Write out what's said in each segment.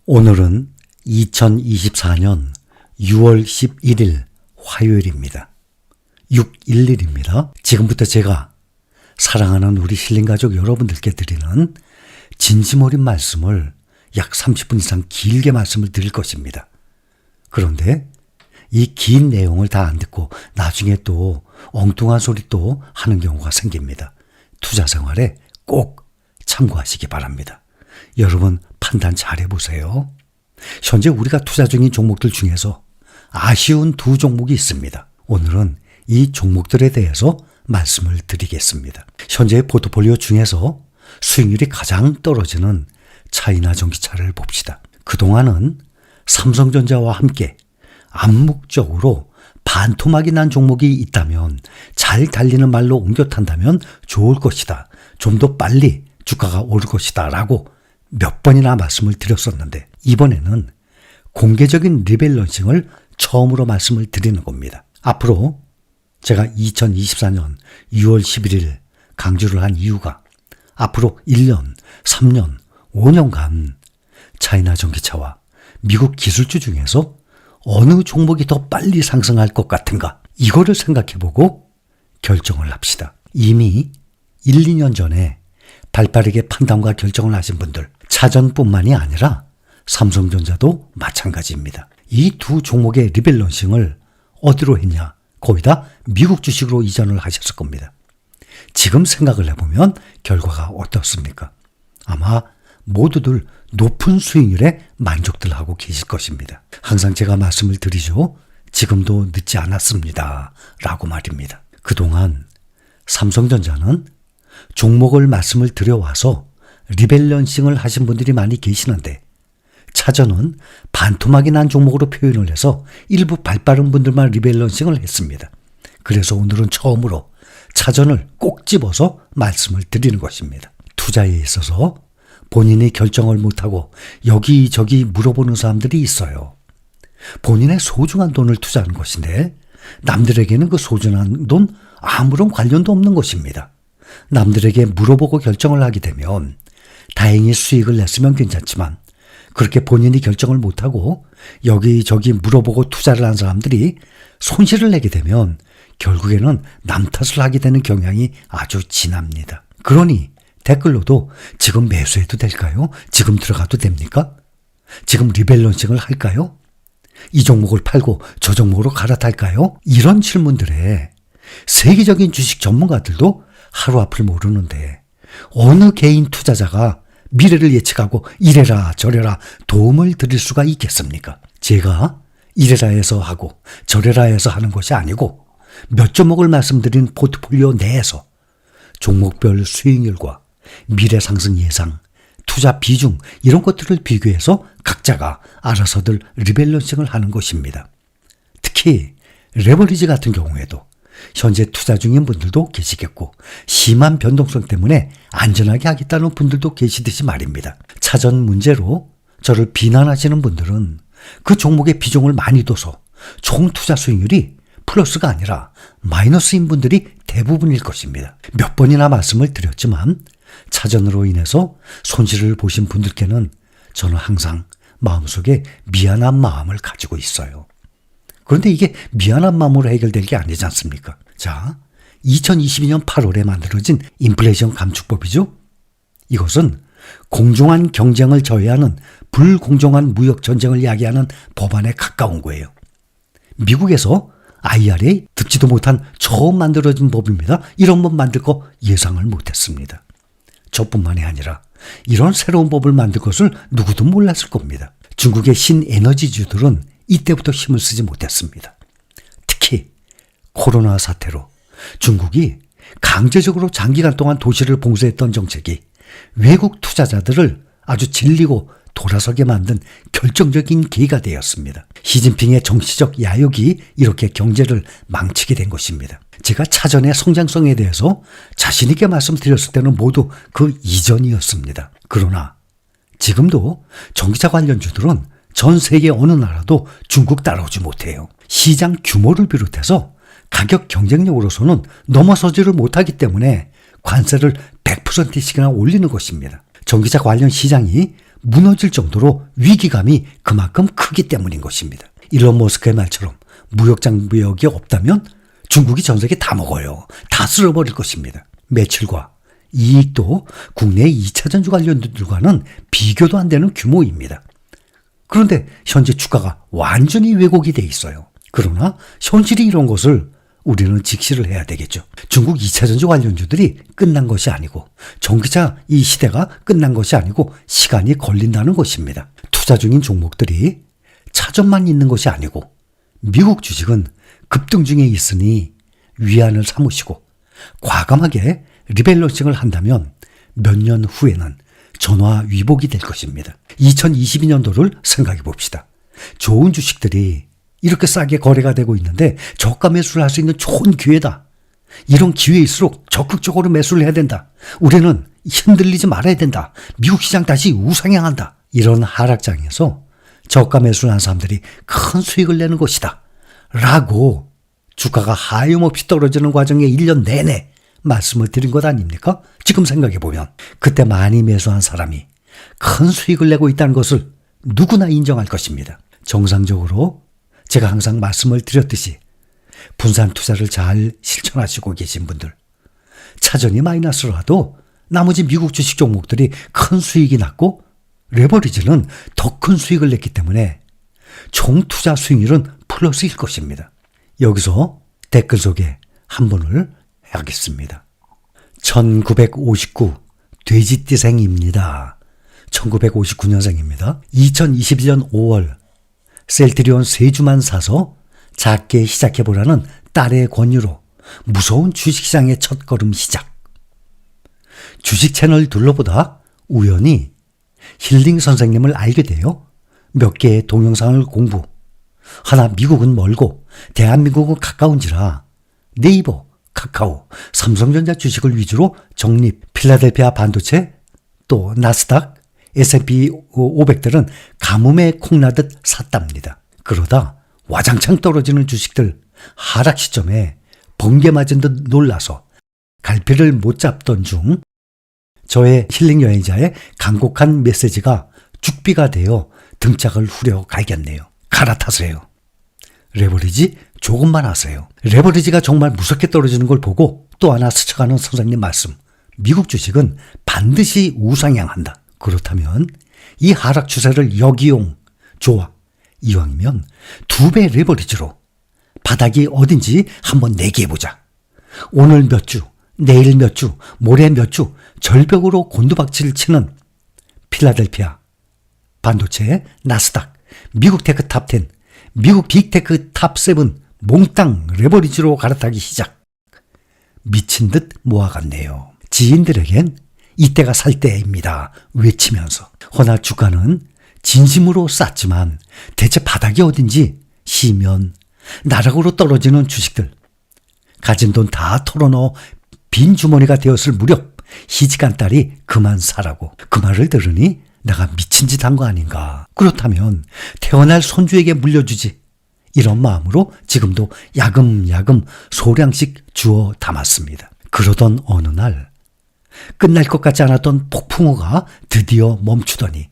오늘은 2024년 6월 11일 화요일입니다. 611입니다. 지금부터 제가 사랑하는 우리 힐링가족 여러분들께 드리는 진심 어린 말씀을 약 30분 이상 길게 말씀을 드릴 것입니다. 그런데 이 긴 내용을 다 안 듣고 나중에 또 엉뚱한 소리 또 하는 경우가 생깁니다. 투자 생활에 꼭 참고하시기 바랍니다. 여러분 판단 잘 해보세요. 현재 우리가 투자 중인 종목들 중에서 아쉬운 두 종목이 있습니다. 오늘은 이 종목들에 대해서 말씀을 드리겠습니다. 현재 포트폴리오 중에서 수익률이 가장 떨어지는 차이나 전기차를 봅시다. 그동안은 삼성전자와 함께 암묵적으로 반토막이 난 종목이 있다면, 잘 달리는 말로 옮겨 탄다면 좋을 것이다, 좀 더 빨리 주가가 오를 것이다 라고 몇 번이나 말씀을 드렸었는데, 이번에는 공개적인 리밸런싱을 처음으로 말씀을 드리는 겁니다. 앞으로 제가 2024년 6월 11일 강조를 한 이유가, 앞으로 1년, 3년, 5년간 차이나 전기차와 미국 기술주 중에서 어느 종목이 더 빨리 상승할 것 같은가, 이거를 생각해보고 결정을 합시다. 이미 1, 2년 전에 발빠르게 판단과 결정을 하신 분들, 차전뿐만이 아니라 삼성전자도 마찬가지입니다. 이 두 종목의 리밸런싱을 어디로 했냐? 거의 다 미국 주식으로 이전을 하셨을 겁니다. 지금 생각을 해보면 결과가 어떻습니까? 아마 모두들 높은 수익률에 만족들 하고 계실 것입니다. 항상 제가 말씀을 드리죠. 지금도 늦지 않았습니다 라고 말입니다. 그동안 삼성전자는 종목을 말씀을 드려와서 리밸런싱을 하신 분들이 많이 계시는데, 차전은 반토막이 난 종목으로 표현을 해서 일부 발빠른 분들만 리밸런싱을 했습니다. 그래서 오늘은 처음으로 차전을 꼭 집어서 말씀을 드리는 것입니다. 투자에 있어서 본인이 결정을 못하고 여기저기 물어보는 사람들이 있어요. 본인의 소중한 돈을 투자하는 것인데 남들에게는 그 소중한 돈 아무런 관련도 없는 것입니다. 남들에게 물어보고 결정을 하게 되면 다행히 수익을 냈으면 괜찮지만, 그렇게 본인이 결정을 못하고 여기저기 물어보고 투자를 한 사람들이 손실을 내게 되면 결국에는 남 탓을 하게 되는 경향이 아주 진합니다. 그러니 댓글로도 지금 매수해도 될까요? 지금 들어가도 됩니까? 지금 리밸런싱을 할까요? 이 종목을 팔고 저 종목으로 갈아탈까요? 이런 질문들에 세계적인 주식 전문가들도 하루 앞을 모르는데, 어느 개인 투자자가 미래를 예측하고 이래라 저래라 도움을 드릴 수가 있겠습니까? 제가 이래라 해서 하고 저래라 해서 하는 것이 아니고, 몇 종목을 말씀드린 포트폴리오 내에서 종목별 수익률과 미래 상승 예상, 투자 비중, 이런 것들을 비교해서 각자가 알아서들 리밸런싱을 하는 것입니다. 특히 레버리지 같은 경우에도 현재 투자 중인 분들도 계시겠고, 심한 변동성 때문에 안전하게 하겠다는 분들도 계시듯이 말입니다. 차전 문제로 저를 비난하시는 분들은 그 종목의 비중을 많이 둬서 총 투자 수익률이 플러스가 아니라 마이너스인 분들이 대부분일 것입니다. 몇 번이나 말씀을 드렸지만 차전으로 인해서 손실을 보신 분들께는 저는 항상 마음속에 미안한 마음을 가지고 있어요. 그런데 이게 미안한 마음으로 해결될 게 아니지 않습니까? 자, 2022년 8월에 만들어진 인플레이션 감축법이죠. 이것은 공정한 경쟁을 저해하는 불공정한 무역 전쟁을 야기하는 법안에 가까운 거예요. 미국에서 IRA 듣지도 못한 처음 만들어진 법입니다. 이런 법 만들 거 예상을 못했습니다. 저뿐만이 아니라 이런 새로운 법을 만들 것을 누구도 몰랐을 겁니다. 중국의 신에너지주들은 이때부터 힘을 쓰지 못했습니다. 특히 코로나 사태로 중국이 강제적으로 장기간 동안 도시를 봉쇄했던 정책이 외국 투자자들을 아주 질리고 돌아서게 만든 결정적인 계기가 되었습니다. 시진핑의 정치적 야욕이 이렇게 경제를 망치게 된 것입니다. 제가 차전의 성장성에 대해서 자신 있게 말씀드렸을 때는 모두 그 이전이었습니다. 그러나 지금도 전기차 관련주들은 전 세계 어느 나라도 중국 따라오지 못해요. 시장 규모를 비롯해서 가격 경쟁력으로서는 넘어서지를 못하기 때문에 관세를 100%씩이나 올리는 것입니다. 전기차 관련 시장이 무너질 정도로 위기감이 그만큼 크기 때문인 것입니다. 일론 머스크의 말처럼 무역 장벽이 없다면 중국이 전 세계 다 먹어요. 다 쓸어버릴 것입니다. 매출과 이익도 국내 2차 전지 관련주들과는 비교도 안 되는 규모입니다. 그런데 현재 주가가 완전히 왜곡이 돼 있어요. 그러나 현실이 이런 것을 우리는 직시를 해야 되겠죠. 중국 2차 전지 관련주들이 끝난 것이 아니고 전기차 이 시대가 끝난 것이 아니고 시간이 걸린다는 것입니다. 투자 중인 종목들이 차전만 있는 것이 아니고 미국 주식은 급등 중에 있으니 위안을 삼으시고 과감하게 리밸런싱을 한다면 몇 년 후에는 전화위복이 될 것입니다. 2022년도를 생각해 봅시다. 좋은 주식들이 이렇게 싸게 거래가 되고 있는데 저가 매수를 할 수 있는 좋은 기회다. 이런 기회일수록 적극적으로 매수를 해야 된다. 우리는 흔들리지 말아야 된다. 미국 시장 다시 우상향한다. 이런 하락장에서 저가 매수를 한 사람들이 큰 수익을 내는 것이다. 라고 주가가 하염없이 떨어지는 과정에 1년 내내 말씀을 드린 것 아닙니까? 지금 생각해보면 그때 많이 매수한 사람이 큰 수익을 내고 있다는 것을 누구나 인정할 것입니다. 정상적으로 제가 항상 말씀을 드렸듯이 분산 투자를 잘 실천하시고 계신 분들, 차전이 마이너스라도 나머지 미국 주식 종목들이 큰 수익이 났고 레버리지는 더 큰 수익을 냈기 때문에 총 투자 수익률은 플러스일 것입니다. 여기서 댓글 소개 한 분을 하겠습니다. 1959 돼지띠생입니다. 1959년생입니다. 2021년 5월 셀트리온 3주만 사서 작게 시작해보라는 딸의 권유로 무서운 주식시장의 첫걸음 시작. 주식 채널 둘러보다 우연히 힐링 선생님을 알게 되어 몇 개의 동영상을 공부. 하나 미국은 멀고 대한민국은 가까운지라 네이버, 카카오, 삼성전자 주식을 위주로 적립, 필라델피아 반도체, 또 나스닥, S&P 500들은 가뭄에 콩나듯 샀답니다. 그러다 와장창 떨어지는 주식들 하락 시점에 번개 맞은 듯 놀라서 갈피를 못 잡던 중 저의 힐링 여행자의 간곡한 메시지가 죽비가 되어 등짝을 후려 갈겼네요. 갈아타세요. 레버리지 조금만 하세요. 레버리지가 정말 무섭게 떨어지는 걸 보고 또 하나 스쳐가는 선생님 말씀. 미국 주식은 반드시 우상향한다. 그렇다면 이 하락 추세를 역이용. 좋아. 이왕이면 2배 레버리지로 바닥이 어딘지 한번 내기해보자. 오늘 몇 주, 내일 몇 주, 모레 몇 주 절벽으로 곤두박질을 치는 필라델피아 반도체, 나스닥, 미국 테크 탑10, 미국 빅테크 탑7 몽땅 레버리지로 갈아타기 시작. 미친 듯 모아갔네요. 지인들에겐 이때가 살 때입니다. 외치면서. 허나 주가는 진심으로 쌌지만 대체 바닥이 어딘지 시면 나락으로 떨어지는 주식들. 가진 돈 다 털어넣어 빈 주머니가 되었을 무렵 희직한 딸이 그만 사라고. 그 말을 들으니 내가 미친 짓 한 거 아닌가. 그렇다면 태어날 손주에게 물려주지. 이런 마음으로 지금도 야금야금 소량씩 주워 담았습니다. 그러던 어느 날 끝날 것 같지 않았던 폭풍우가 드디어 멈추더니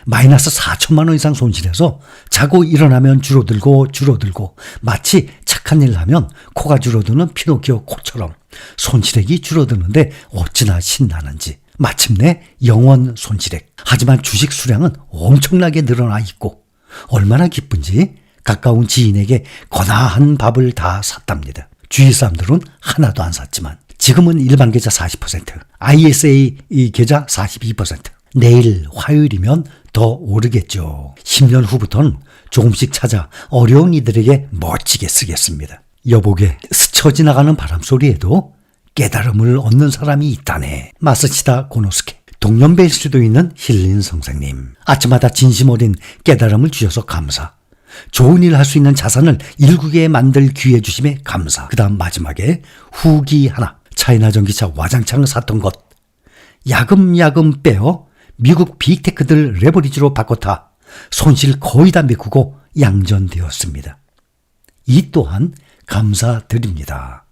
마이너스 4천만 원 이상 손실해서 자고 일어나면 줄어들고 마치 착한 일 하면 코가 줄어드는 피노키오 코처럼 손실액이 줄어드는데 어찌나 신나는지. 마침내 영원 손실액. 하지만 주식 수량은 엄청나게 늘어나 있고 얼마나 기쁜지 가까운 지인에게 거나한 밥을 다 샀답니다. 주위 사람들은 하나도 안 샀지만 지금은 일반 계좌 40%, ISA 계좌 42%. 내일 화요일이면 더 오르겠죠. 10년 후부터는 조금씩 찾아 어려운 이들에게 멋지게 쓰겠습니다. 여보게 스쳐 지나가는 바람소리에도 깨달음을 얻는 사람이 있다네. 마스치다 고노스케. 동년배일 수도 있는 힐린 선생님. 아침마다 진심 어린 깨달음을 주셔서 감사. 좋은 일 할 수 있는 자산을 일국에 만들 기회 주심에 감사. 그 다음 마지막에 후기 하나. 차이나 전기차 와장창 샀던 것 야금야금 빼어 미국 빅테크들 레버리지로 바꿨다. 손실 거의 다 메꾸고 양전되었습니다. 이 또한 감사드립니다.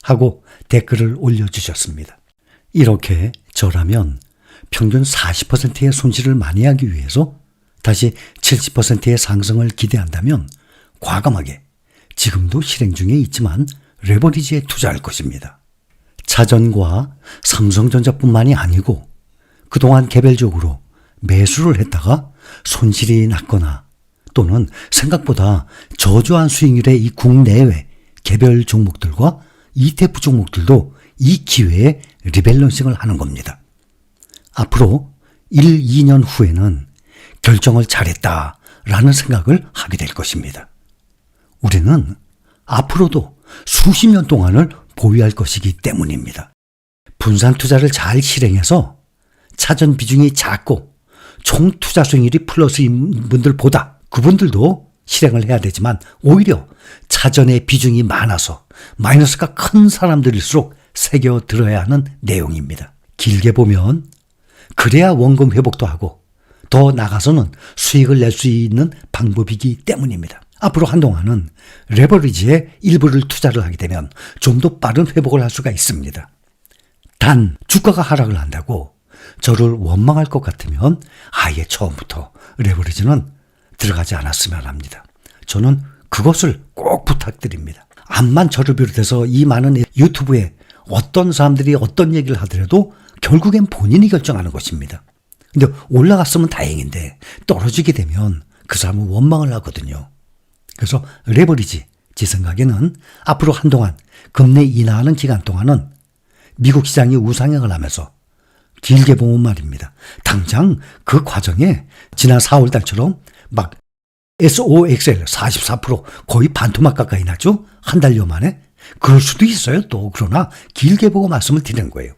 하고 댓글을 올려주셨습니다. 이렇게 저라면 평균 40%의 손실을 만회하기 위해서 다시 70%의 상승을 기대한다면 과감하게 지금도 실행 중에 있지만 레버리지에 투자할 것입니다. 차전과 삼성전자뿐만이 아니고 그동안 개별적으로 매수를 했다가 손실이 났거나 또는 생각보다 저조한 수익률의 이 국내외 개별 종목들과 ETF 종목들도 이 기회에 리밸런싱을 하는 겁니다. 앞으로 1, 2년 후에는 결정을 잘했다라는 생각을 하게 될 것입니다. 우리는 앞으로도 수십 년 동안을 보유할 것이기 때문입니다. 분산 투자를 잘 실행해서 차전 비중이 작고 총 투자 수익률이 플러스인 분들보다 그분들도 실행을 해야 되지만 오히려 차전의 비중이 많아서 마이너스가 큰 사람들일수록 새겨들어야 하는 내용입니다. 길게 보면 그래야 원금 회복도 하고 더 나가서는 수익을 낼 수 있는 방법이기 때문입니다. 앞으로 한동안은 레버리지에 일부를 투자를 하게 되면 좀 더 빠른 회복을 할 수가 있습니다. 단 주가가 하락을 한다고 저를 원망할 것 같으면 아예 처음부터 레버리지는 들어가지 않았으면 합니다. 저는 그것을 꼭 부탁드립니다. 암만 저를 비롯해서 이 많은 유튜브에 어떤 사람들이 어떤 얘기를 하더라도 결국엔 본인이 결정하는 것입니다. 근데 올라갔으면 다행인데 떨어지게 되면 그 사람은 원망을 하거든요. 그래서 레버리지 제 생각에는 앞으로 한동안 금리 인하하는 기간 동안은 미국 시장이 우상향을 하면서 길게 보면 말입니다. 당장 그 과정에 지난 4월 달처럼 막 SOXL 44% 거의 반토막 가까이 나죠? 한 달여 만에. 그럴 수도 있어요 또. 그러나 길게 보고 말씀을 드리는 거예요.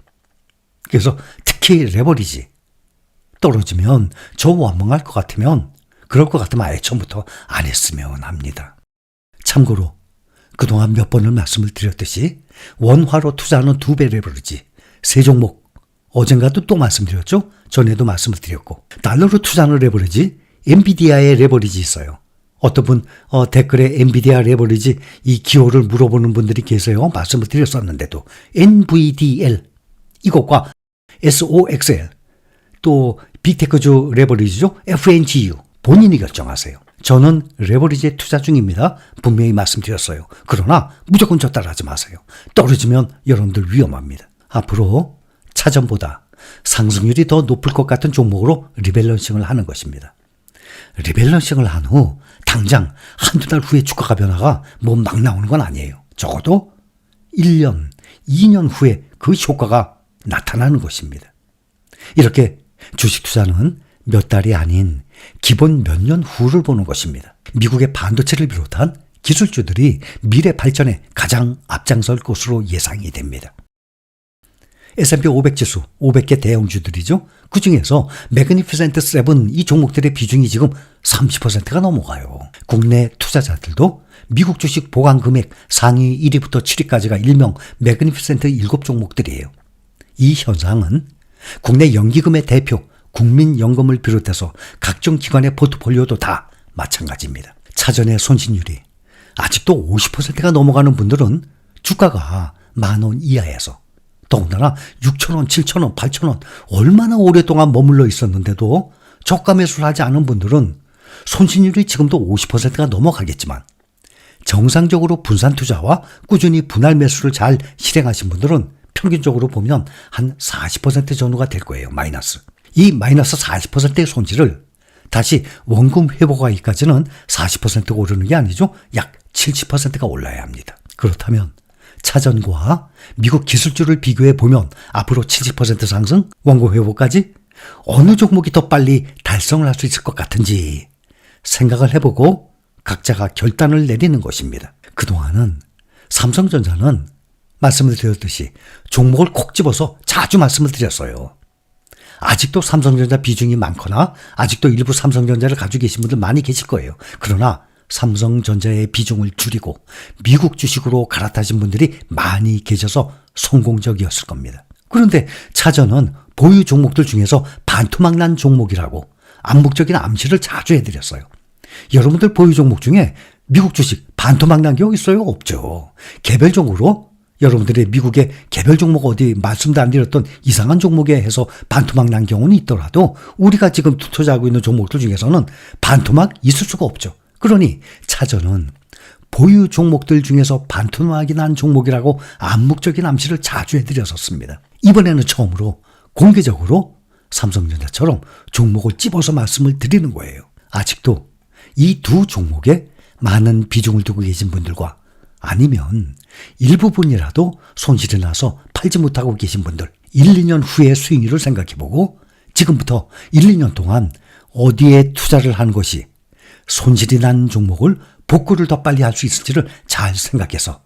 그래서 특히 레버리지 떨어지면 저 원망할 것 같으면 그럴 것 같으면 아예 처음부터 안 했으면 합니다. 참고로 그동안 몇 번을 말씀을 드렸듯이 원화로 투자하는 2배 레버리지 3종목 어젠가도 또 말씀드렸죠? 전에도 말씀을 드렸고 달러로 투자하는 레버리지 엔비디아의 레버리지 있어요. 어떤 분 댓글에 엔비디아 레버리지 이 기호를 물어보는 분들이 계세요. 말씀을 드렸었는데도 NVDL 이것과 SOXL 또 빅테크주 레버리지죠. FNGU 본인이 결정하세요. 저는 레버리지에 투자 중입니다. 분명히 말씀드렸어요. 그러나 무조건 저 따라하지 마세요. 떨어지면 여러분들 위험합니다. 앞으로 차전보다 상승률이 더 높을 것 같은 종목으로 리밸런싱을 하는 것입니다. 리밸런싱을 한 후 당장 한두 달 후에 주가가 변화가 뭐 막 나오는 건 아니에요. 적어도 1년, 2년 후에 그 효과가 나타나는 것입니다. 이렇게 주식 투자는 몇 달이 아닌 기본 몇 년 후를 보는 것입니다. 미국의 반도체를 비롯한 기술주들이 미래 발전에 가장 앞장설 것으로 예상이 됩니다. S&P 500 지수 500개 대형주들이죠. 그중에서 매그니피센트 7 이 종목들의 비중이 지금 30%가 넘어가요. 국내 투자자들도 미국 주식 보관 금액 상위 1위부터 7위까지가 일명 매그니피센트 7 종목들이에요. 이 현상은 국내 연기금의 대표 국민연금을 비롯해서 각종 기관의 포트폴리오도 다 마찬가지입니다. 차전의 손실률이 아직도 50%가 넘어가는 분들은 주가가 10,000원 이하에서 더군다나 6,000원, 7,000원, 8,000원 얼마나 오랫동안 머물러 있었는데도 저가 매수를 하지 않은 분들은 손실률이 지금도 50%가 넘어가겠지만 정상적으로 분산 투자와 꾸준히 분할 매수를 잘 실행하신 분들은 평균적으로 보면 한 40% 전후가 될 거예요. 마이너스. 이 마이너스 40%의 손실을 다시 원금 회복하기까지는 40%가 오르는 게 아니죠. 약 70%가 올라야 합니다. 그렇다면 차전과 미국 기술주를 비교해 보면 앞으로 70% 상승, 원금 회복까지 어느 종목이 더 빨리 달성을 할 수 있을 것 같은지 생각을 해보고 각자가 결단을 내리는 것입니다. 그동안은 삼성전자는 말씀을 드렸듯이 종목을 콕 집어서 자주 말씀을 드렸어요. 아직도 삼성전자 비중이 많거나 아직도 일부 삼성전자를 가지고 계신 분들 많이 계실 거예요. 그러나 삼성전자의 비중을 줄이고 미국 주식으로 갈아타신 분들이 많이 계셔서 성공적이었을 겁니다. 그런데 차전은 보유 종목들 중에서 반토막 난 종목이라고 암묵적인 암시를 자주 해드렸어요. 여러분들 보유 종목 중에 미국 주식 반토막 난 게 있어요? 없죠. 개별적으로 여러분들의 미국의 개별 종목 어디 말씀도 안 드렸던 이상한 종목에 해서 반토막 난 경우는 있더라도 우리가 지금 투자하고 있는 종목들 중에서는 반토막 있을 수가 없죠. 그러니 차전은 보유 종목들 중에서 반토막이 난 종목이라고 암묵적인 암시를 자주 해드렸었습니다. 이번에는 처음으로 공개적으로 삼성전자처럼 종목을 찝어서 말씀을 드리는 거예요. 아직도 이 두 종목에 많은 비중을 두고 계신 분들과 아니면 일부분이라도 손실이 나서 팔지 못하고 계신 분들 1, 2년 후의 수익률을 생각해보고 지금부터 1, 2년 동안 어디에 투자를 한 것이 손실이 난 종목을 복구를 더 빨리 할 수 있을지를 잘 생각해서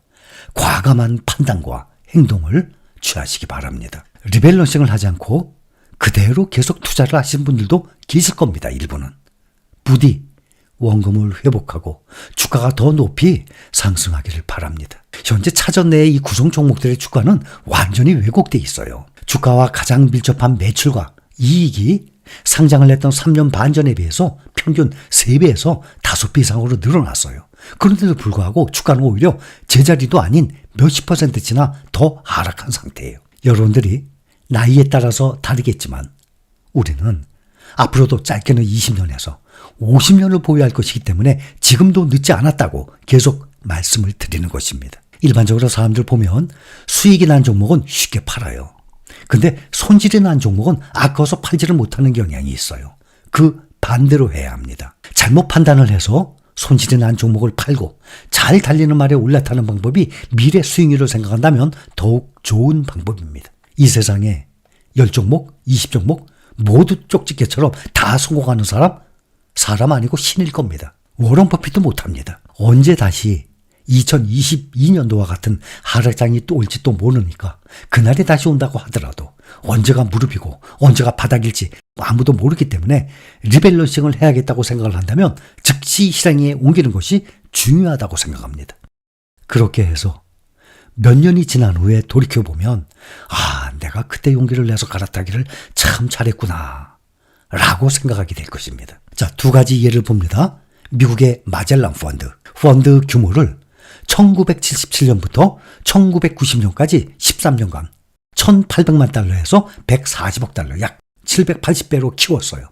과감한 판단과 행동을 취하시기 바랍니다. 리밸런싱을 하지 않고 그대로 계속 투자를 하신 분들도 계실 겁니다. 일부는. 부디 원금을 회복하고 주가가 더 높이 상승하기를 바랍니다. 현재 차전 내의 이 구성 종목들의 주가는 완전히 왜곡돼 있어요. 주가와 가장 밀접한 매출과 이익이 상장을 했던 3년 반 전에 비해서 평균 3배에서 5배 이상으로 늘어났어요. 그런데도 불구하고 주가는 오히려 제자리도 아닌 몇십 %나 더 하락한 상태예요. 여러분들이 나이에 따라서 다르겠지만 우리는 앞으로도 짧게는 20년에서 50년을 보유할 것이기 때문에 지금도 늦지 않았다고 계속 말씀을 드리는 것입니다. 일반적으로 사람들 보면 수익이 난 종목은 쉽게 팔아요. 근데 손실이 난 종목은 아까워서 팔지를 못하는 경향이 있어요. 그 반대로 해야 합니다. 잘못 판단을 해서 손실이 난 종목을 팔고 잘 달리는 말에 올라타는 방법이 미래 수익률을 생각한다면 더욱 좋은 방법입니다. 이 세상에 10종목, 20종목 모두 쪽집게처럼 다 성공하는 사람 아니고 신일 겁니다. 워런 버핏도 못합니다. 언제 다시 2022년도와 같은 하락장이 또 올지 또 모르니까 그날이 다시 온다고 하더라도 언제가 무릎이고 언제가 바닥일지 아무도 모르기 때문에 리밸런싱을 해야겠다고 생각을 한다면 즉시 시장에 옮기는 것이 중요하다고 생각합니다. 그렇게 해서 몇 년이 지난 후에 돌이켜보면 내가 그때 용기를 내서 갈아타기를 참 잘했구나 라고 생각하게 될 것입니다. 자, 두 가지 예를 봅니다. 미국의 마젤란 펀드 규모를 1977년부터 1990년까지 13년간 1800만 달러에서 140억 달러 약 780배로 키웠어요.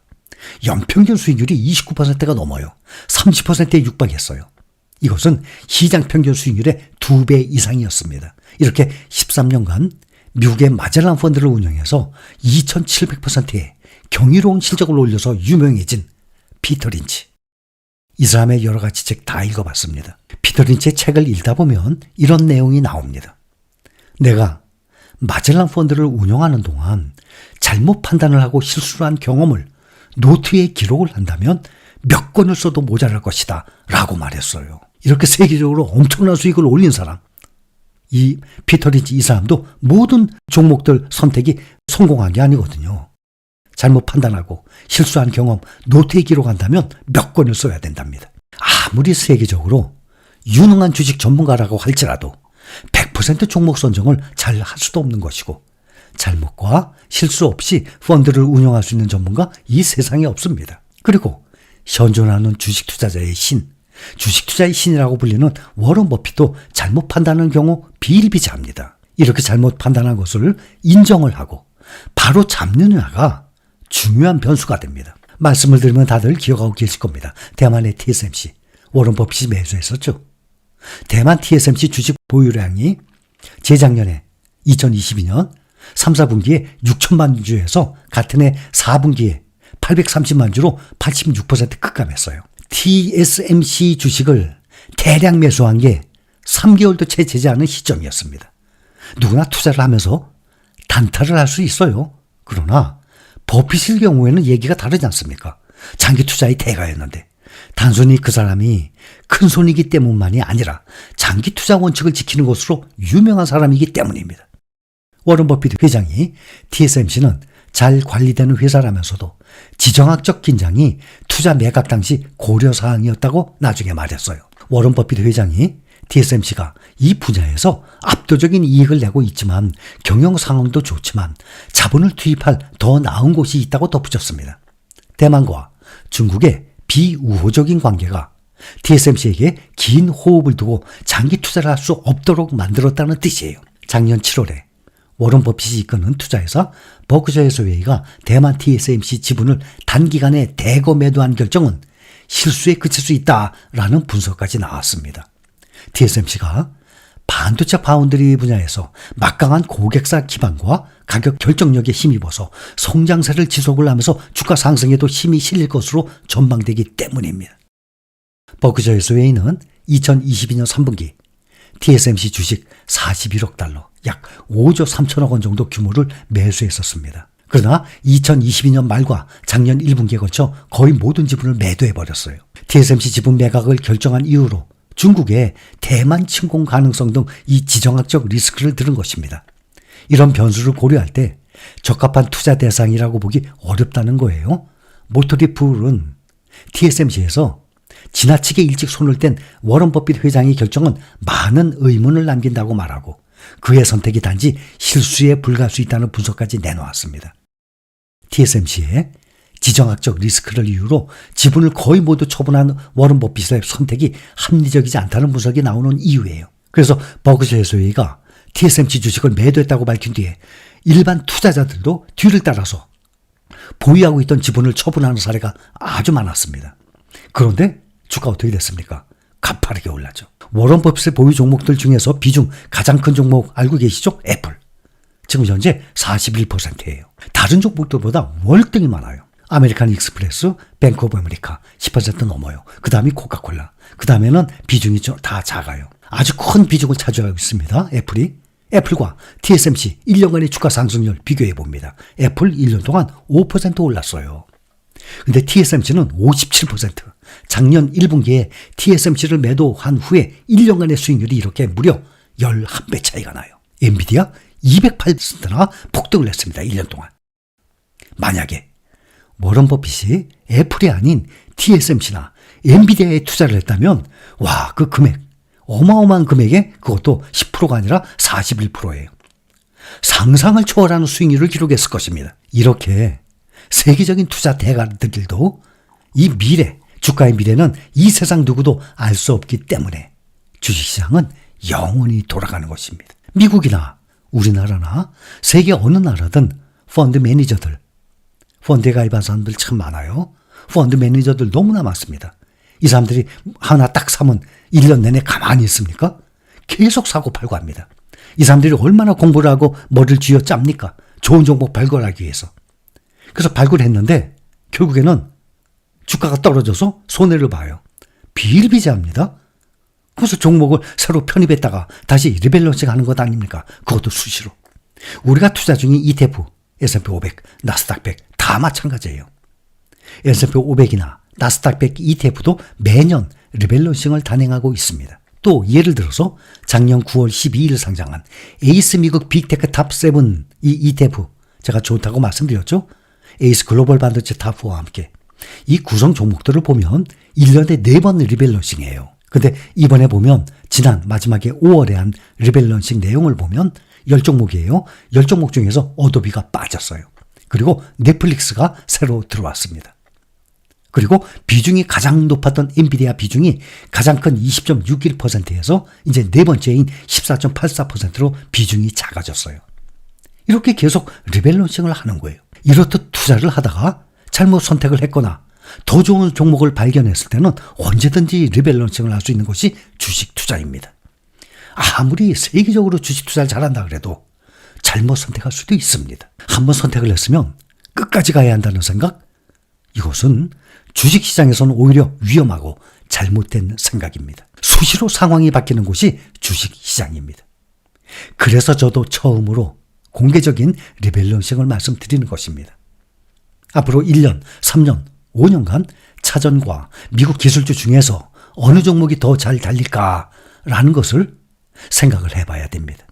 연평균 수익률이 29%가 넘어요. 30%에 육박했어요. 이것은 시장 평균 수익률의 2배 이상이었습니다. 이렇게 13년간 미국의 마젤란 펀드를 운영해서 2700%의 경이로운 실적을 올려서 유명해진 피터 린치. 이 사람의 여러 가지 책 다 읽어봤습니다. 피터 린치의 책을 읽다 보면 이런 내용이 나옵니다. 내가 마젤란 펀드를 운영하는 동안 잘못 판단을 하고 실수를 한 경험을 노트에 기록을 한다면 몇 권을 써도 모자랄 것이다 라고 말했어요. 이렇게 세계적으로 엄청난 수익을 올린 사람, 이 피터 린치 이 사람도 모든 종목들 선택이 성공한 게 아니거든요. 잘못 판단하고 실수한 경험 노트에 기록한다면 몇 권을 써야 된답니다. 아무리 세계적으로 유능한 주식 전문가라고 할지라도 100% 종목 선정을 잘 할 수도 없는 것이고 잘못과 실수 없이 펀드를 운영할 수 있는 전문가 이 세상에 없습니다. 그리고 현존하는 주식 투자자의 주식 투자의 신이라고 불리는 워런 버핏도 잘못 판단하는 경우 비일비재합니다. 이렇게 잘못 판단한 것을 인정을 하고 바로 잡느냐가 중요한 변수가 됩니다. 말씀을 드리면 다들 기억하고 계실 겁니다. 대만의 TSMC, 워런 버핏이 매수했었죠. 대만 TSMC 주식 보유량이 재작년에 2022년 3, 4분기에 6천만 주에서 같은 해 4분기에 830만 주로 86% 급감했어요. TSMC 주식을 대량 매수한 게 3개월도 채 되지 않은 시점이었습니다. 누구나 투자를 하면서 단타를 할 수 있어요. 그러나 버핏일 경우에는 얘기가 다르지 않습니까? 장기 투자의 대가였는데 단순히 그 사람이 큰 손이기 때문만이 아니라 장기 투자 원칙을 지키는 것으로 유명한 사람이기 때문입니다. 워런 버핏 회장이 TSMC는 잘 관리되는 회사라면서도 지정학적 긴장이 투자 매각 당시 고려사항이었다고 나중에 말했어요. 워런 버핏 회장이 TSMC가 이 분야에서 압도적인 이익을 내고 있지만 경영 상황도 좋지만 자본을 투입할 더 나은 곳이 있다고 덧붙였습니다. 대만과 중국의 비우호적인 관계가 TSMC에게 긴 호흡을 두고 장기 투자를 할 수 없도록 만들었다는 뜻이에요. 작년 7월에 워런 버핏이 이끄는 투자회사 버크셔 해서웨이가 대만 TSMC 지분을 단기간에 대거 매도한 결정은 실수에 그칠 수 있다라는 분석까지 나왔습니다. TSMC가 반도체 파운드리 분야에서 막강한 고객사 기반과 가격 결정력에 힘입어서 성장세를 지속을 하면서 주가 상승에도 힘이 실릴 것으로 전망되기 때문입니다. 버크셔 해서웨이는 2022년 3분기 TSMC 주식 41억 달러, 약 5조 3천억 원 정도 규모를 매수했었습니다. 그러나 2022년 말과 작년 1분기에 걸쳐 거의 모든 지분을 매도해버렸어요. TSMC 지분 매각을 결정한 이후로 중국의 대만 침공 가능성 등 이 지정학적 리스크를 들은 것입니다. 이런 변수를 고려할 때 적합한 투자 대상이라고 보기 어렵다는 거예요. 모터리풀은 TSMC에서 지나치게 일찍 손을 뗀 워런 버핏 회장의 결정은 많은 의문을 남긴다고 말하고 그의 선택이 단지 실수에 불과할 수 있다는 분석까지 내놓았습니다. TSMC의 지정학적 리스크를 이유로 지분을 거의 모두 처분한 워런 버핏의 선택이 합리적이지 않다는 분석이 나오는 이유예요. 그래서 버크셔 해서웨이가 TSMC 주식을 매도했다고 밝힌 뒤에 일반 투자자들도 뒤를 따라서 보유하고 있던 지분을 처분하는 사례가 아주 많았습니다. 그런데 주가 어떻게 됐습니까? 가파르게 올랐죠. 워런 버핏의 보유 종목들 중에서 비중 가장 큰 종목 알고 계시죠? 애플. 지금 현재 41%예요. 다른 종목들보다 월등히 많아요. 아메리칸 익스프레스, 뱅크 오브 아메리카 10% 넘어요. 그 다음이 코카콜라. 그 다음에는 비중이 다 작아요. 아주 큰 비중을 차지하고 있습니다. 애플이. 애플과 TSMC 1년간의 주가 상승률 비교해 봅니다. 애플 1년 동안 5% 올랐어요. 근데 TSMC는 57%. 작년 1분기에 TSMC를 매도한 후에 1년간의 수익률이 이렇게 무려 11배 차이가 나요. 엔비디아 208%나 폭등을 했습니다. 1년 동안. 만약에 워런 버핏이 애플이 아닌 TSMC나 엔비디아에 투자를 했다면 와, 그 금액, 어마어마한 금액에 그것도 10%가 아니라 41%예요. 상상을 초월하는 수익률을 기록했을 것입니다. 이렇게 세계적인 투자 대가들도 이 미래, 주가의 미래는 이 세상 누구도 알 수 없기 때문에 주식시장은 영원히 돌아가는 것입니다. 미국이나 우리나라나 세계 어느 나라든 펀드 매니저들, 펀드에 가입한 사람들 참 많아요. 펀드 매니저들 너무나 많습니다. 이 사람들이 하나 딱 사면 1년 내내 가만히 있습니까? 계속 사고 팔고 합니다. 이 사람들이 얼마나 공부를 하고 머리를 쥐어 짭니까? 좋은 종목 발굴하기 위해서. 그래서 발굴했는데 결국에는 주가가 떨어져서 손해를 봐요. 비일비재합니다. 그래서 종목을 새로 편입했다가 다시 리밸런싱 하는 것 아닙니까? 그것도 수시로. 우리가 투자 중인 ETF, S&P 500, 나스닥 100 다 마찬가지예요. S&P 500이나 나스닥 100 ETF도 매년 리밸런싱을 단행하고 있습니다. 또 예를 들어서 작년 9월 12일 상장한 에이스 미국 빅테크 탑7 이 ETF 제가 좋다고 말씀드렸죠. 에이스 글로벌 반도체 탑4와 함께 이 구성 종목들을 보면 1년에 4번 리밸런싱이에요. 근데 이번에 보면 지난 마지막에 5월에 한 리밸런싱 내용을 보면 10종목이에요. 10종목 중에서 어도비가 빠졌어요. 그리고 넷플릭스가 새로 들어왔습니다. 그리고 비중이 가장 높았던 엔비디아 비중이 가장 큰 20.61%에서 이제 네 번째인 14.84%로 비중이 작아졌어요. 이렇게 계속 리밸런싱을 하는 거예요. 이렇듯 투자를 하다가 잘못 선택을 했거나 더 좋은 종목을 발견했을 때는 언제든지 리밸런싱을 할 수 있는 것이 주식 투자입니다. 아무리 세계적으로 주식 투자를 잘한다 그래도 잘못 선택할 수도 있습니다. 한번 선택을 했으면 끝까지 가야 한다는 생각? 이것은 주식시장에서는 오히려 위험하고 잘못된 생각입니다. 수시로 상황이 바뀌는 곳이 주식시장입니다. 그래서 저도 처음으로 공개적인 리밸런싱을 말씀드리는 것입니다. 앞으로 1년, 3년, 5년간 차전과 미국 기술주 중에서 어느 종목이 더 잘 달릴까라는 것을 생각을 해봐야 됩니다.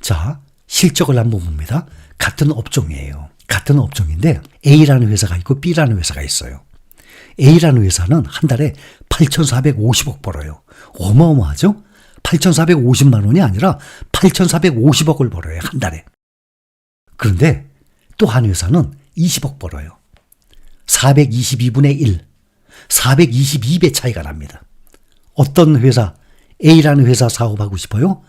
자, 실적을 한번 봅니다. 같은 업종이에요. 같은 업종인데 A라는 회사가 있고 B라는 회사가 있어요. A라는 회사는 한 달에 8,450억 벌어요. 어마어마하죠? 8,450만 원이 아니라 8,450억을 벌어요. 한 달에. 그런데 또 한 회사는 20억 벌어요. 422분의 1, 422배 차이가 납니다. 어떤 회사, A라는 회사 사업하고 싶어요?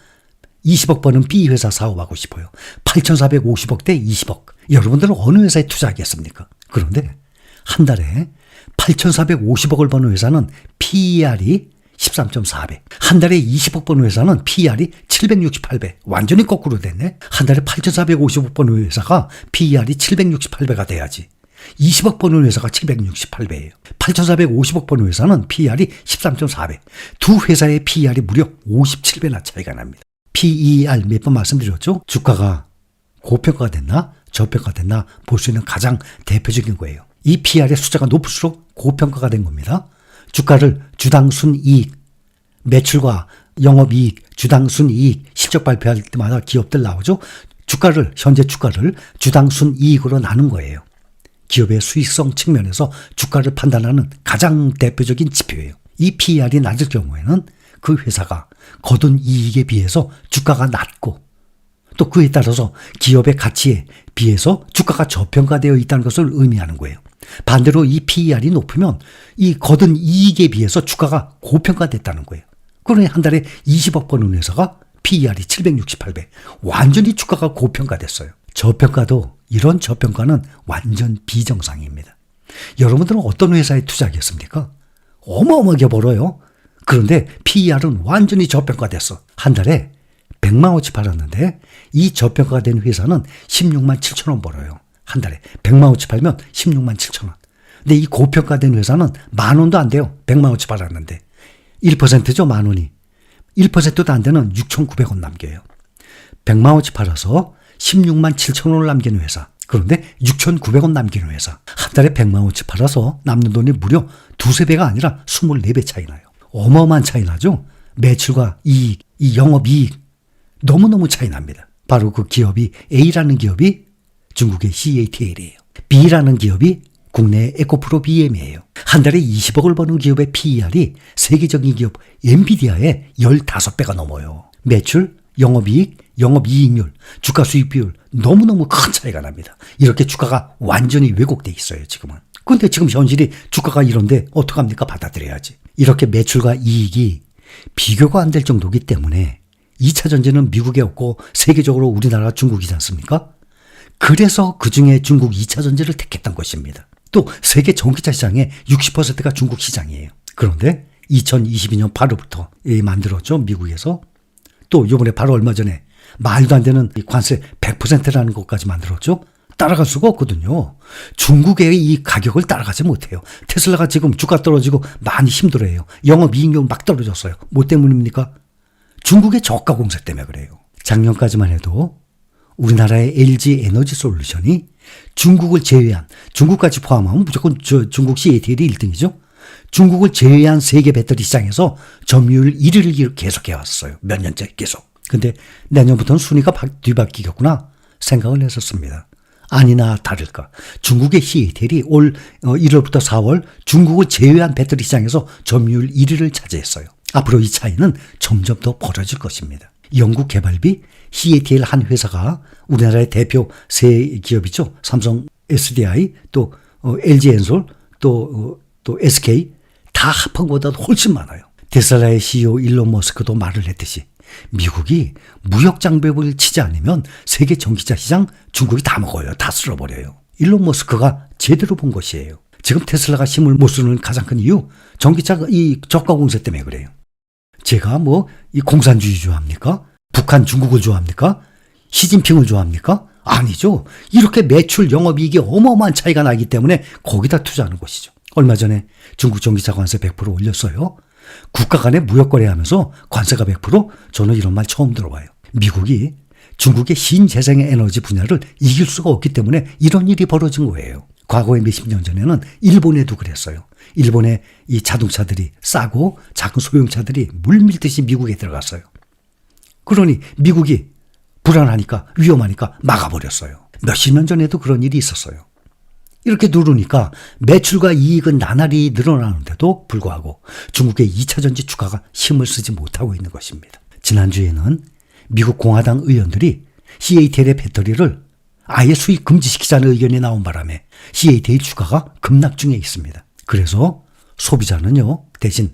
20억 버는 B 회사 사업하고 싶어요. 8,450억 대 20억. 여러분들은 어느 회사에 투자하겠습니까? 그런데 한 달에 8,450억을 버는 회사는 PER이 13.4배. 한 달에 20억 버는 회사는 PER이 768배. 완전히 거꾸로 됐네. 한 달에 8,450억 버는 회사가 PER이 768배가 돼야지. 20억 버는 회사가 768배예요. 8,450억 버는 회사는 PER이 13.4배. 두 회사의 PER이 무려 57배나 차이가 납니다. PER 몇 번 말씀드렸죠? 주가가 고평가가 됐나 저평가가 됐나 볼 수 있는 가장 대표적인 거예요. 이 PER의 숫자가 높을수록 고평가가 된 겁니다. 주가를 주당 순이익, 매출과 영업이익, 주당 순이익, 실적 발표할 때마다 기업들 나오죠. 현재 주가를 주당 순이익으로 나눈 거예요. 기업의 수익성 측면에서 주가를 판단하는 가장 대표적인 지표예요. 이 PER이 낮을 경우에는 그 회사가 거둔 이익에 비해서 주가가 낮고 또 그에 따라서 기업의 가치에 비해서 주가가 저평가되어 있다는 것을 의미하는 거예요. 반대로 이 PER이 높으면 이 거둔 이익에 비해서 주가가 고평가됐다는 거예요. 그러니 한 달에 20억 버는 회사가 PER이 768배. 완전히 주가가 고평가됐어요. 저평가도 이런 저평가는 완전 비정상입니다. 여러분들은 어떤 회사에 투자하겠습니까? 어마어마하게 벌어요. 그런데 PER은 완전히 저평가됐어. 한 달에 100만 원치 팔았는데 이 저평가가 된 회사는 16만 7천 원 벌어요. 한 달에 100만 원치 팔면 16만 7천 원. 근데 이 고평가된 회사는 만 원도 안 돼요. 100만 원치 팔았는데 1%죠, 만 원이. 1%도 안 되는 6,900원 남겨요. 100만 원치 팔아서 16만 7천 원을 남기는 회사. 그런데 6,900원 남기는 회사. 한 달에 100만 원치 팔아서 남는 돈이 무려 두세 배가 아니라 24배 차이 나요. 어마어마한 차이 나죠? 매출과 이익, 이 영업이익 너무너무 차이 납니다. 바로 그 기업이 A라는 기업이 중국의 CATL이에요. B라는 기업이 국내의 에코프로 BM이에요. 한 달에 20억을 버는 기업의 PER이 세계적인 기업 엔비디아의 15배가 넘어요. 매출, 영업이익, 영업이익률, 주가 수익 비율 너무너무 큰 차이가 납니다. 이렇게 주가가 완전히 왜곡돼 있어요, 지금은. 근데 지금 현실이 주가가 이런데 어떡합니까? 받아들여야지. 이렇게 매출과 이익이 비교가 안 될 정도이기 때문에 2차 전지는 미국에 없고 세계적으로 우리나라 중국이지 않습니까? 그래서 그중에 중국 2차 전지를 택했던 것입니다. 또 세계 전기차 시장의 60%가 중국 시장이에요. 그런데 2022년 8월부터 만들었죠, 미국에서. 또 이번에 바로 얼마 전에 말도 안 되는 관세 100%라는 것까지 만들었죠. 따라갈 수가 없거든요. 중국의 이 가격을 따라가지 못해요. 테슬라가 지금 주가 떨어지고 많이 힘들어해요. 영업이익률 막 떨어졌어요. 뭐 때문입니까? 중국의 저가 공세 때문에 그래요. 작년까지만 해도 우리나라의 LG 에너지 솔루션이 중국을 제외한, 중국까지 포함하면 무조건 중국 CATL이 1등이죠. 중국을 제외한 세계 배터리 시장에서 점유율 1위를 계속해 왔어요. 몇 년째 계속. 근데 내년부터는 순위가 뒤바뀌겠구나 생각을 했었습니다. 아니나 다를까. 중국의 CATL이 올 1월부터 4월 중국을 제외한 배터리 시장에서 점유율 1위를 차지했어요. 앞으로 이 차이는 점점 더 벌어질 것입니다. 영국 개발비 CATL 한 회사가 우리나라의 대표 세 기업이죠. 삼성 SDI, 또 LG 엔솔, 또 SK 다 합한 것보다 훨씬 많아요. 테슬라의 CEO 일론 머스크도 말을 했듯이 미국이 무역 장벽을 치지 않으면 세계 전기차 시장 중국이 다 먹어요. 다 쓸어버려요. 일론 머스크가 제대로 본 것이에요. 지금 테슬라가 힘을 못 쓰는 가장 큰 이유 전기차 이 저가 공세 때문에 그래요. 제가 이 공산주의 좋아합니까? 북한 중국을 좋아합니까? 시진핑을 좋아합니까? 아니죠. 이렇게 매출 영업이익이 어마어마한 차이가 나기 때문에 거기다 투자하는 것이죠. 얼마 전에 중국 전기차 관세 100% 올렸어요. 국가 간에 무역 거래하면서 관세가 100%? 저는 이런 말 처음 들어봐요. 미국이 중국의 신재생 에너지 분야를 이길 수가 없기 때문에 이런 일이 벌어진 거예요. 과거에 몇십 년 전에는 일본에도 그랬어요. 일본의 이 자동차들이 싸고 작은 소형차들이 물밀듯이 미국에 들어갔어요. 그러니 미국이 불안하니까 위험하니까 막아버렸어요. 몇십 년 전에도 그런 일이 있었어요. 이렇게 누르니까 매출과 이익은 나날이 늘어나는데도 불구하고 중국의 2차 전지 주가가 힘을 쓰지 못하고 있는 것입니다. 지난주에는 미국 공화당 의원들이 CATL의 배터리를 아예 수입 금지시키자는 의견이 나온 바람에 CATL 주가가 급락 중에 있습니다. 그래서 소비자는요, 대신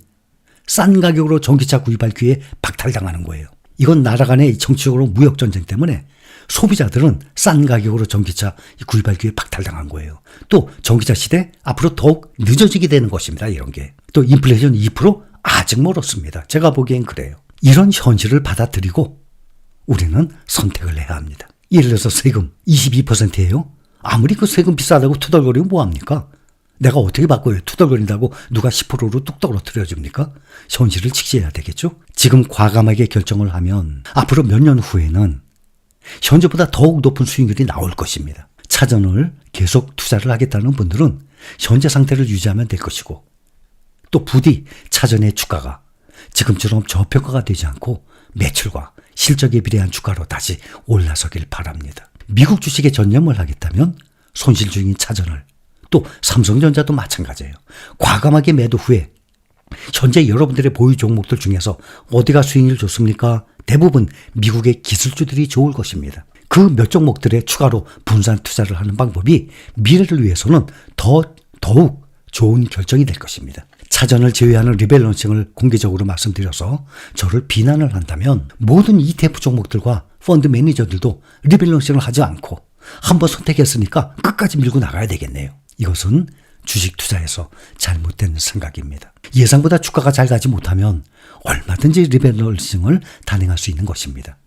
싼 가격으로 전기차 구입할 기회에 박탈당하는 거예요. 이건 나라 간의 정치적으로 무역전쟁 때문에 소비자들은 싼 가격으로 전기차 구입할 기회에 박탈당한 거예요. 또 전기차 시대 앞으로 더욱 늦어지게 되는 것입니다. 이런 게. 또 인플레이션 2% 아직 멀었습니다. 제가 보기엔 그래요. 이런 현실을 받아들이고 우리는 선택을 해야 합니다. 예를 들어서 세금 22%예요. 아무리 그 세금 비싸다고 투덜거리면 뭐합니까? 내가 어떻게 바꿔요? 투덜거린다고 누가 10%로 뚝 떨어뜨려줍니까? 현실을 직시해야 되겠죠? 지금 과감하게 결정을 하면 앞으로 몇 년 후에는 현재보다 더욱 높은 수익률이 나올 것입니다. 차전을 계속 투자를 하겠다는 분들은 현재 상태를 유지하면 될 것이고 또 부디 차전의 주가가 지금처럼 저평가가 되지 않고 매출과 실적에 비례한 주가로 다시 올라서길 바랍니다. 미국 주식에 전념을 하겠다면 손실 중인 차전을 또 삼성전자도 마찬가지예요. 과감하게 매도 후에 현재 여러분들의 보유 종목들 중에서 어디가 수익률 좋습니까? 대부분 미국의 기술주들이 좋을 것입니다. 그 몇 종목들의 추가로 분산 투자를 하는 방법이 미래를 위해서는 더욱 좋은 결정이 될 것입니다. 차전을 제외하는 리밸런싱을 공개적으로 말씀드려서 저를 비난을 한다면 모든 ETF 종목들과 펀드 매니저들도 리밸런싱을 하지 않고 한번 선택했으니까 끝까지 밀고 나가야 되겠네요. 이것은 주식 투자에서 잘못된 생각입니다. 예상보다 주가가 잘 가지 못하면 얼마든지 리밸런싱을 단행할 수 있는 것입니다.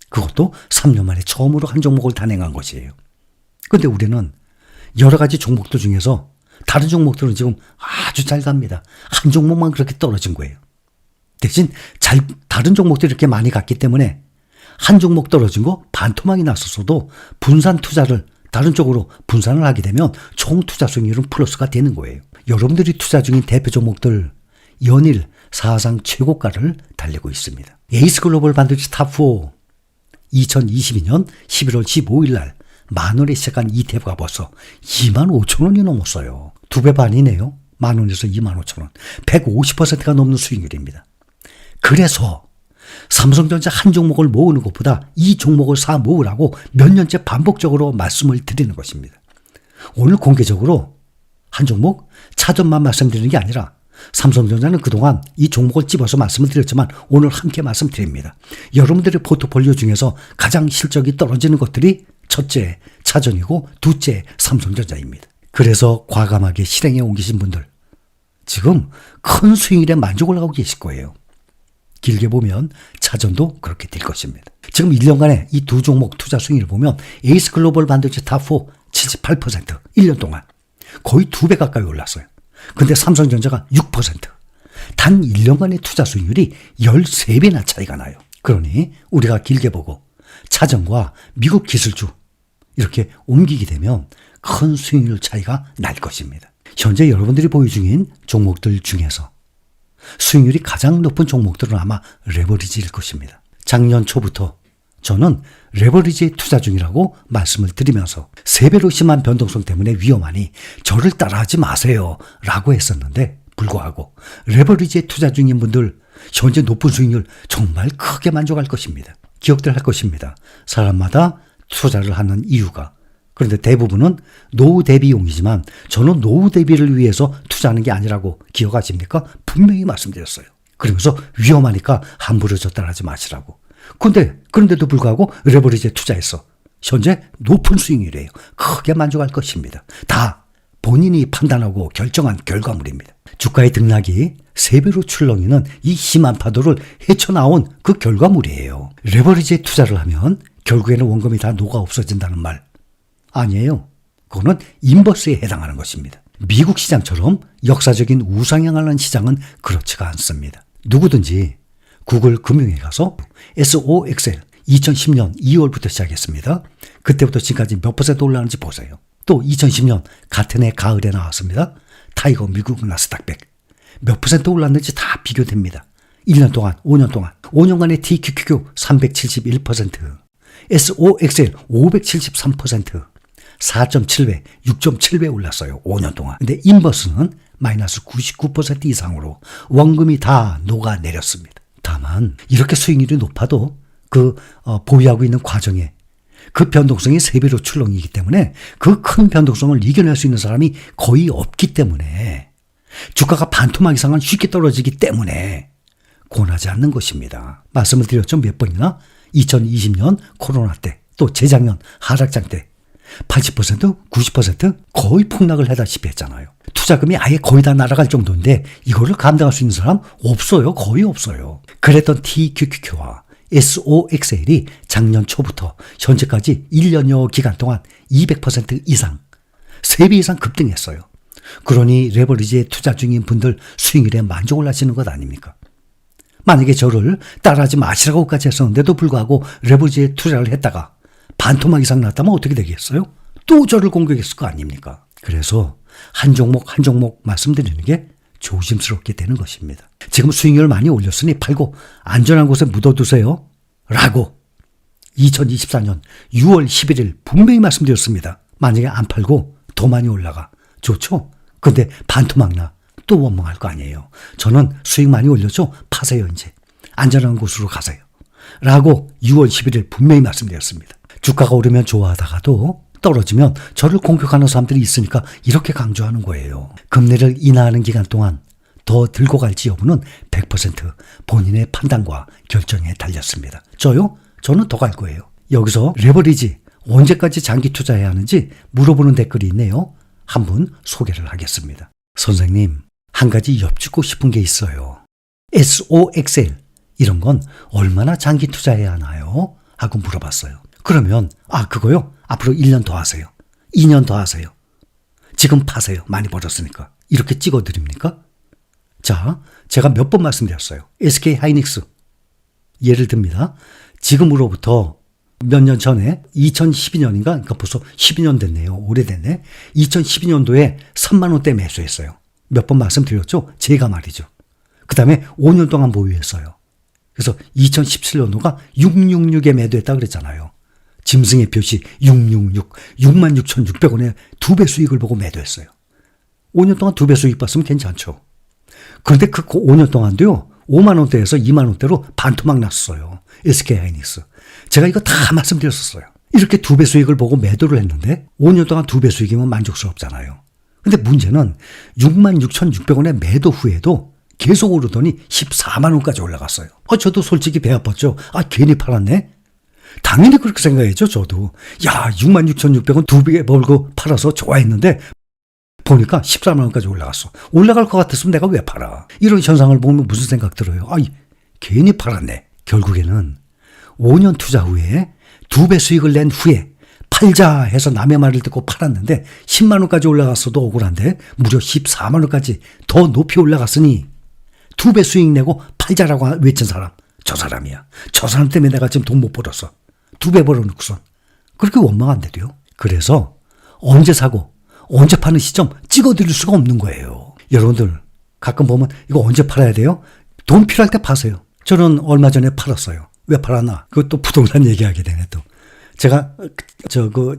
그것도 3년 만에 처음으로 한 종목을 단행한 것이에요. 그런데 우리는 여러 가지 종목들 중에서 다른 종목들은 지금 아주 잘 갑니다. 한 종목만 그렇게 떨어진 거예요. 대신 다른 종목들이 이렇게 많이 갔기 때문에 한 종목 떨어진 거 반토막이 났었어도 분산 투자를 다른 쪽으로 분산을 하게 되면 총 투자 수익률은 플러스가 되는 거예요. 여러분들이 투자 중인 대표 종목들 연일 사상 최고가를 달리고 있습니다. 에이스 글로벌 반도체 탑4 2022년 11월 15일 날 만원에 시작한 ETF가 벌써 25,000원이 넘었어요. 2배 반이네요. 만원에서 25,000원. 150%가 넘는 수익률입니다. 그래서 삼성전자 한 종목을 모으는 것보다 이 종목을 사 모으라고 몇 년째 반복적으로 말씀을 드리는 것입니다. 오늘 공개적으로 한 종목 차전만 말씀드리는 게 아니라 삼성전자는 그동안 이 종목을 집어서 말씀을 드렸지만 오늘 함께 말씀드립니다. 여러분들의 포트폴리오 중에서 가장 실적이 떨어지는 것들이 첫째 차전이고 둘째 삼성전자입니다. 그래서 과감하게 실행에 옮기신 분들 지금 큰 수익률에 만족을 하고 계실 거예요. 길게 보면 차전도 그렇게 될 것입니다. 지금 1년간의 이 두 종목 투자 수익률을 보면 에이스 글로벌 반도체 탑4 78% 1년 동안 거의 2배 가까이 올랐어요. 근데 삼성전자가 6%. 단 1년간의 투자 수익률이 13배나 차이가 나요. 그러니 우리가 길게 보고 차전과 미국 기술주 이렇게 옮기게 되면 큰 수익률 차이가 날 것입니다. 현재 여러분들이 보유 중인 종목들 중에서 수익률이 가장 높은 종목들은 아마 레버리지일 것입니다. 작년 초부터 저는 레버리지에 투자 중이라고 말씀을 드리면서 3배로 심한 변동성 때문에 위험하니 저를 따라하지 마세요 라고 했었는데 불구하고 레버리지에 투자 중인 분들 현재 높은 수익률 정말 크게 만족할 것입니다. 기억들 할 것입니다. 사람마다 투자를 하는 이유가. 그런데 대부분은 노후 대비용이지만 저는 노후 대비를 위해서 투자하는 게 아니라고 기억하십니까? 분명히 말씀드렸어요. 그러면서 위험하니까 함부로 저 따라하지 마시라고. 그런데도 불구하고 레버리지에 투자했어. 현재 높은 수익률이에요. 크게 만족할 것입니다. 다 본인이 판단하고 결정한 결과물입니다. 주가의 등락이 3배로 출렁이는 이 심한 파도를 헤쳐나온 그 결과물이에요. 레버리지에 투자를 하면 결국에는 원금이 다 녹아 없어진다는 말 아니에요. 그거는 인버스에 해당하는 것입니다. 미국 시장처럼 역사적인 우상향하는 시장은 그렇지가 않습니다. 누구든지 구글 금융에 가서 SOXL 2010년 2월부터 시작했습니다. 그때부터 지금까지 몇 퍼센트 올랐는지 보세요. 또 2010년 같은 해 가을에 나왔습니다. 타이거 미국 나스닥 100 몇 퍼센트 올랐는지 다 비교됩니다. 1년 동안, 5년 동안, 5년간의 TQQQ 371%, SOXL 573%, 4.7배, 6.7배 올랐어요. 5년 동안. 근데 인버스는 마이너스 99% 이상으로 원금이 다 녹아내렸습니다. 다만 이렇게 수익률이 높아도 보유하고 있는 과정에 그 변동성이 3배로 출렁이기 때문에 그 큰 변동성을 이겨낼 수 있는 사람이 거의 없기 때문에 주가가 반토막 이상은 쉽게 떨어지기 때문에 권하지 않는 것입니다. 말씀을 드렸죠. 몇 번이나 2020년 코로나 때, 또 재작년 하락장 때 80%, 90% 거의 폭락을 하다시피 했잖아요. 투자금이 아예 거의 다 날아갈 정도인데 이거를 감당할 수 있는 사람 없어요. 거의 없어요. 그랬던 TQQQ와 SOXL이 작년 초부터 현재까지 1년여 기간 동안 200% 이상, 3배 이상 급등했어요. 그러니 레버리지에 투자 중인 분들 수익률에 만족을 하시는 것 아닙니까? 만약에 저를 따라하지 마시라고까지 했었는데도 불구하고 레버리지에 투자를 했다가 반토막 이상 났다면 어떻게 되겠어요? 또 저를 공격했을 거 아닙니까? 그래서 한 종목 한 종목 말씀드리는 게 조심스럽게 되는 것입니다. 지금 수익률 많이 올렸으니 팔고 안전한 곳에 묻어두세요 라고 2024년 6월 11일 분명히 말씀드렸습니다. 만약에 안 팔고 더 많이 올라가 좋죠? 근데 반토막 나 또 원망할 거 아니에요. 저는 수익 많이 올렸죠? 파세요 이제. 안전한 곳으로 가세요 라고 6월 11일 분명히 말씀드렸습니다. 주가가 오르면 좋아하다가도 떨어지면 저를 공격하는 사람들이 있으니까 이렇게 강조하는 거예요. 금리를 인하하는 기간 동안 더 들고 갈지 여부는 100% 본인의 판단과 결정에 달렸습니다. 저요? 저는 더 갈 거예요. 여기서 레버리지 언제까지 장기 투자해야 하는지 물어보는 댓글이 있네요. 한 분 소개를 하겠습니다. 선생님, 한 가지 여쭙고 싶은 게 있어요. SOXL 이런 건 얼마나 장기 투자해야 하나요? 하고 물어봤어요. 그러면 그거요? 앞으로 1년 더 하세요. 2년 더 하세요. 지금 파세요. 많이 벌었으니까. 이렇게 찍어드립니까? 자, 제가 몇 번 말씀드렸어요. SK 하이닉스. 예를 듭니다. 지금으로부터 몇 년 전에 2012년인가? 그러니까 벌써 12년 됐네요. 오래됐네. 2012년도에 3만 원대 매수했어요. 몇 번 말씀드렸죠? 제가 말이죠. 그 다음에 5년 동안 보유했어요. 그래서 2017년도가 666에 매도했다 그랬잖아요. 짐승의 표시 666, 66,600원에 2배 수익을 보고 매도했어요. 5년 동안 2배 수익 봤으면 괜찮죠. 그런데 그 5년 동안도요, 5만 원대에서 2만 원대로 반토막 났어요. SK 하이닉스. 제가 이거 다 말씀드렸었어요. 이렇게 2배 수익을 보고 매도를 했는데 5년 동안 2배 수익이면 만족스럽잖아요. 근데 문제는 66,600원의 매도 후에도 계속 오르더니 14만 원까지 올라갔어요. 저도 솔직히 배 아팠죠. 괜히 팔았네. 당연히 그렇게 생각했죠. 저도. 66,600원 2배 벌고 팔아서 좋아했는데 보니까 14만 원까지 올라갔어. 올라갈 것 같았으면 내가 왜 팔아. 이런 현상을 보면 무슨 생각 들어요. 괜히 팔았네. 결국에는 5년 투자 후에 2배 수익을 낸 후에 팔자 해서 남의 말을 듣고 팔았는데 10만 원까지 올라갔어도 억울한데 무려 14만 원까지 더 높이 올라갔으니 2배 수익 내고 팔자라고 외친 사람, 저 사람이야. 저 사람 때문에 내가 지금 돈 못 벌었어. 2배 벌어놓고선. 그렇게 원망한대도요. 그래서 언제 사고 언제 파는 시점 찍어드릴 수가 없는 거예요. 여러분들 가끔 보면 이거 언제 팔아야 돼요? 돈 필요할 때 파세요. 저는 얼마 전에 팔았어요. 왜 팔았나? 그것도 부동산 얘기하게 되네 또. 제가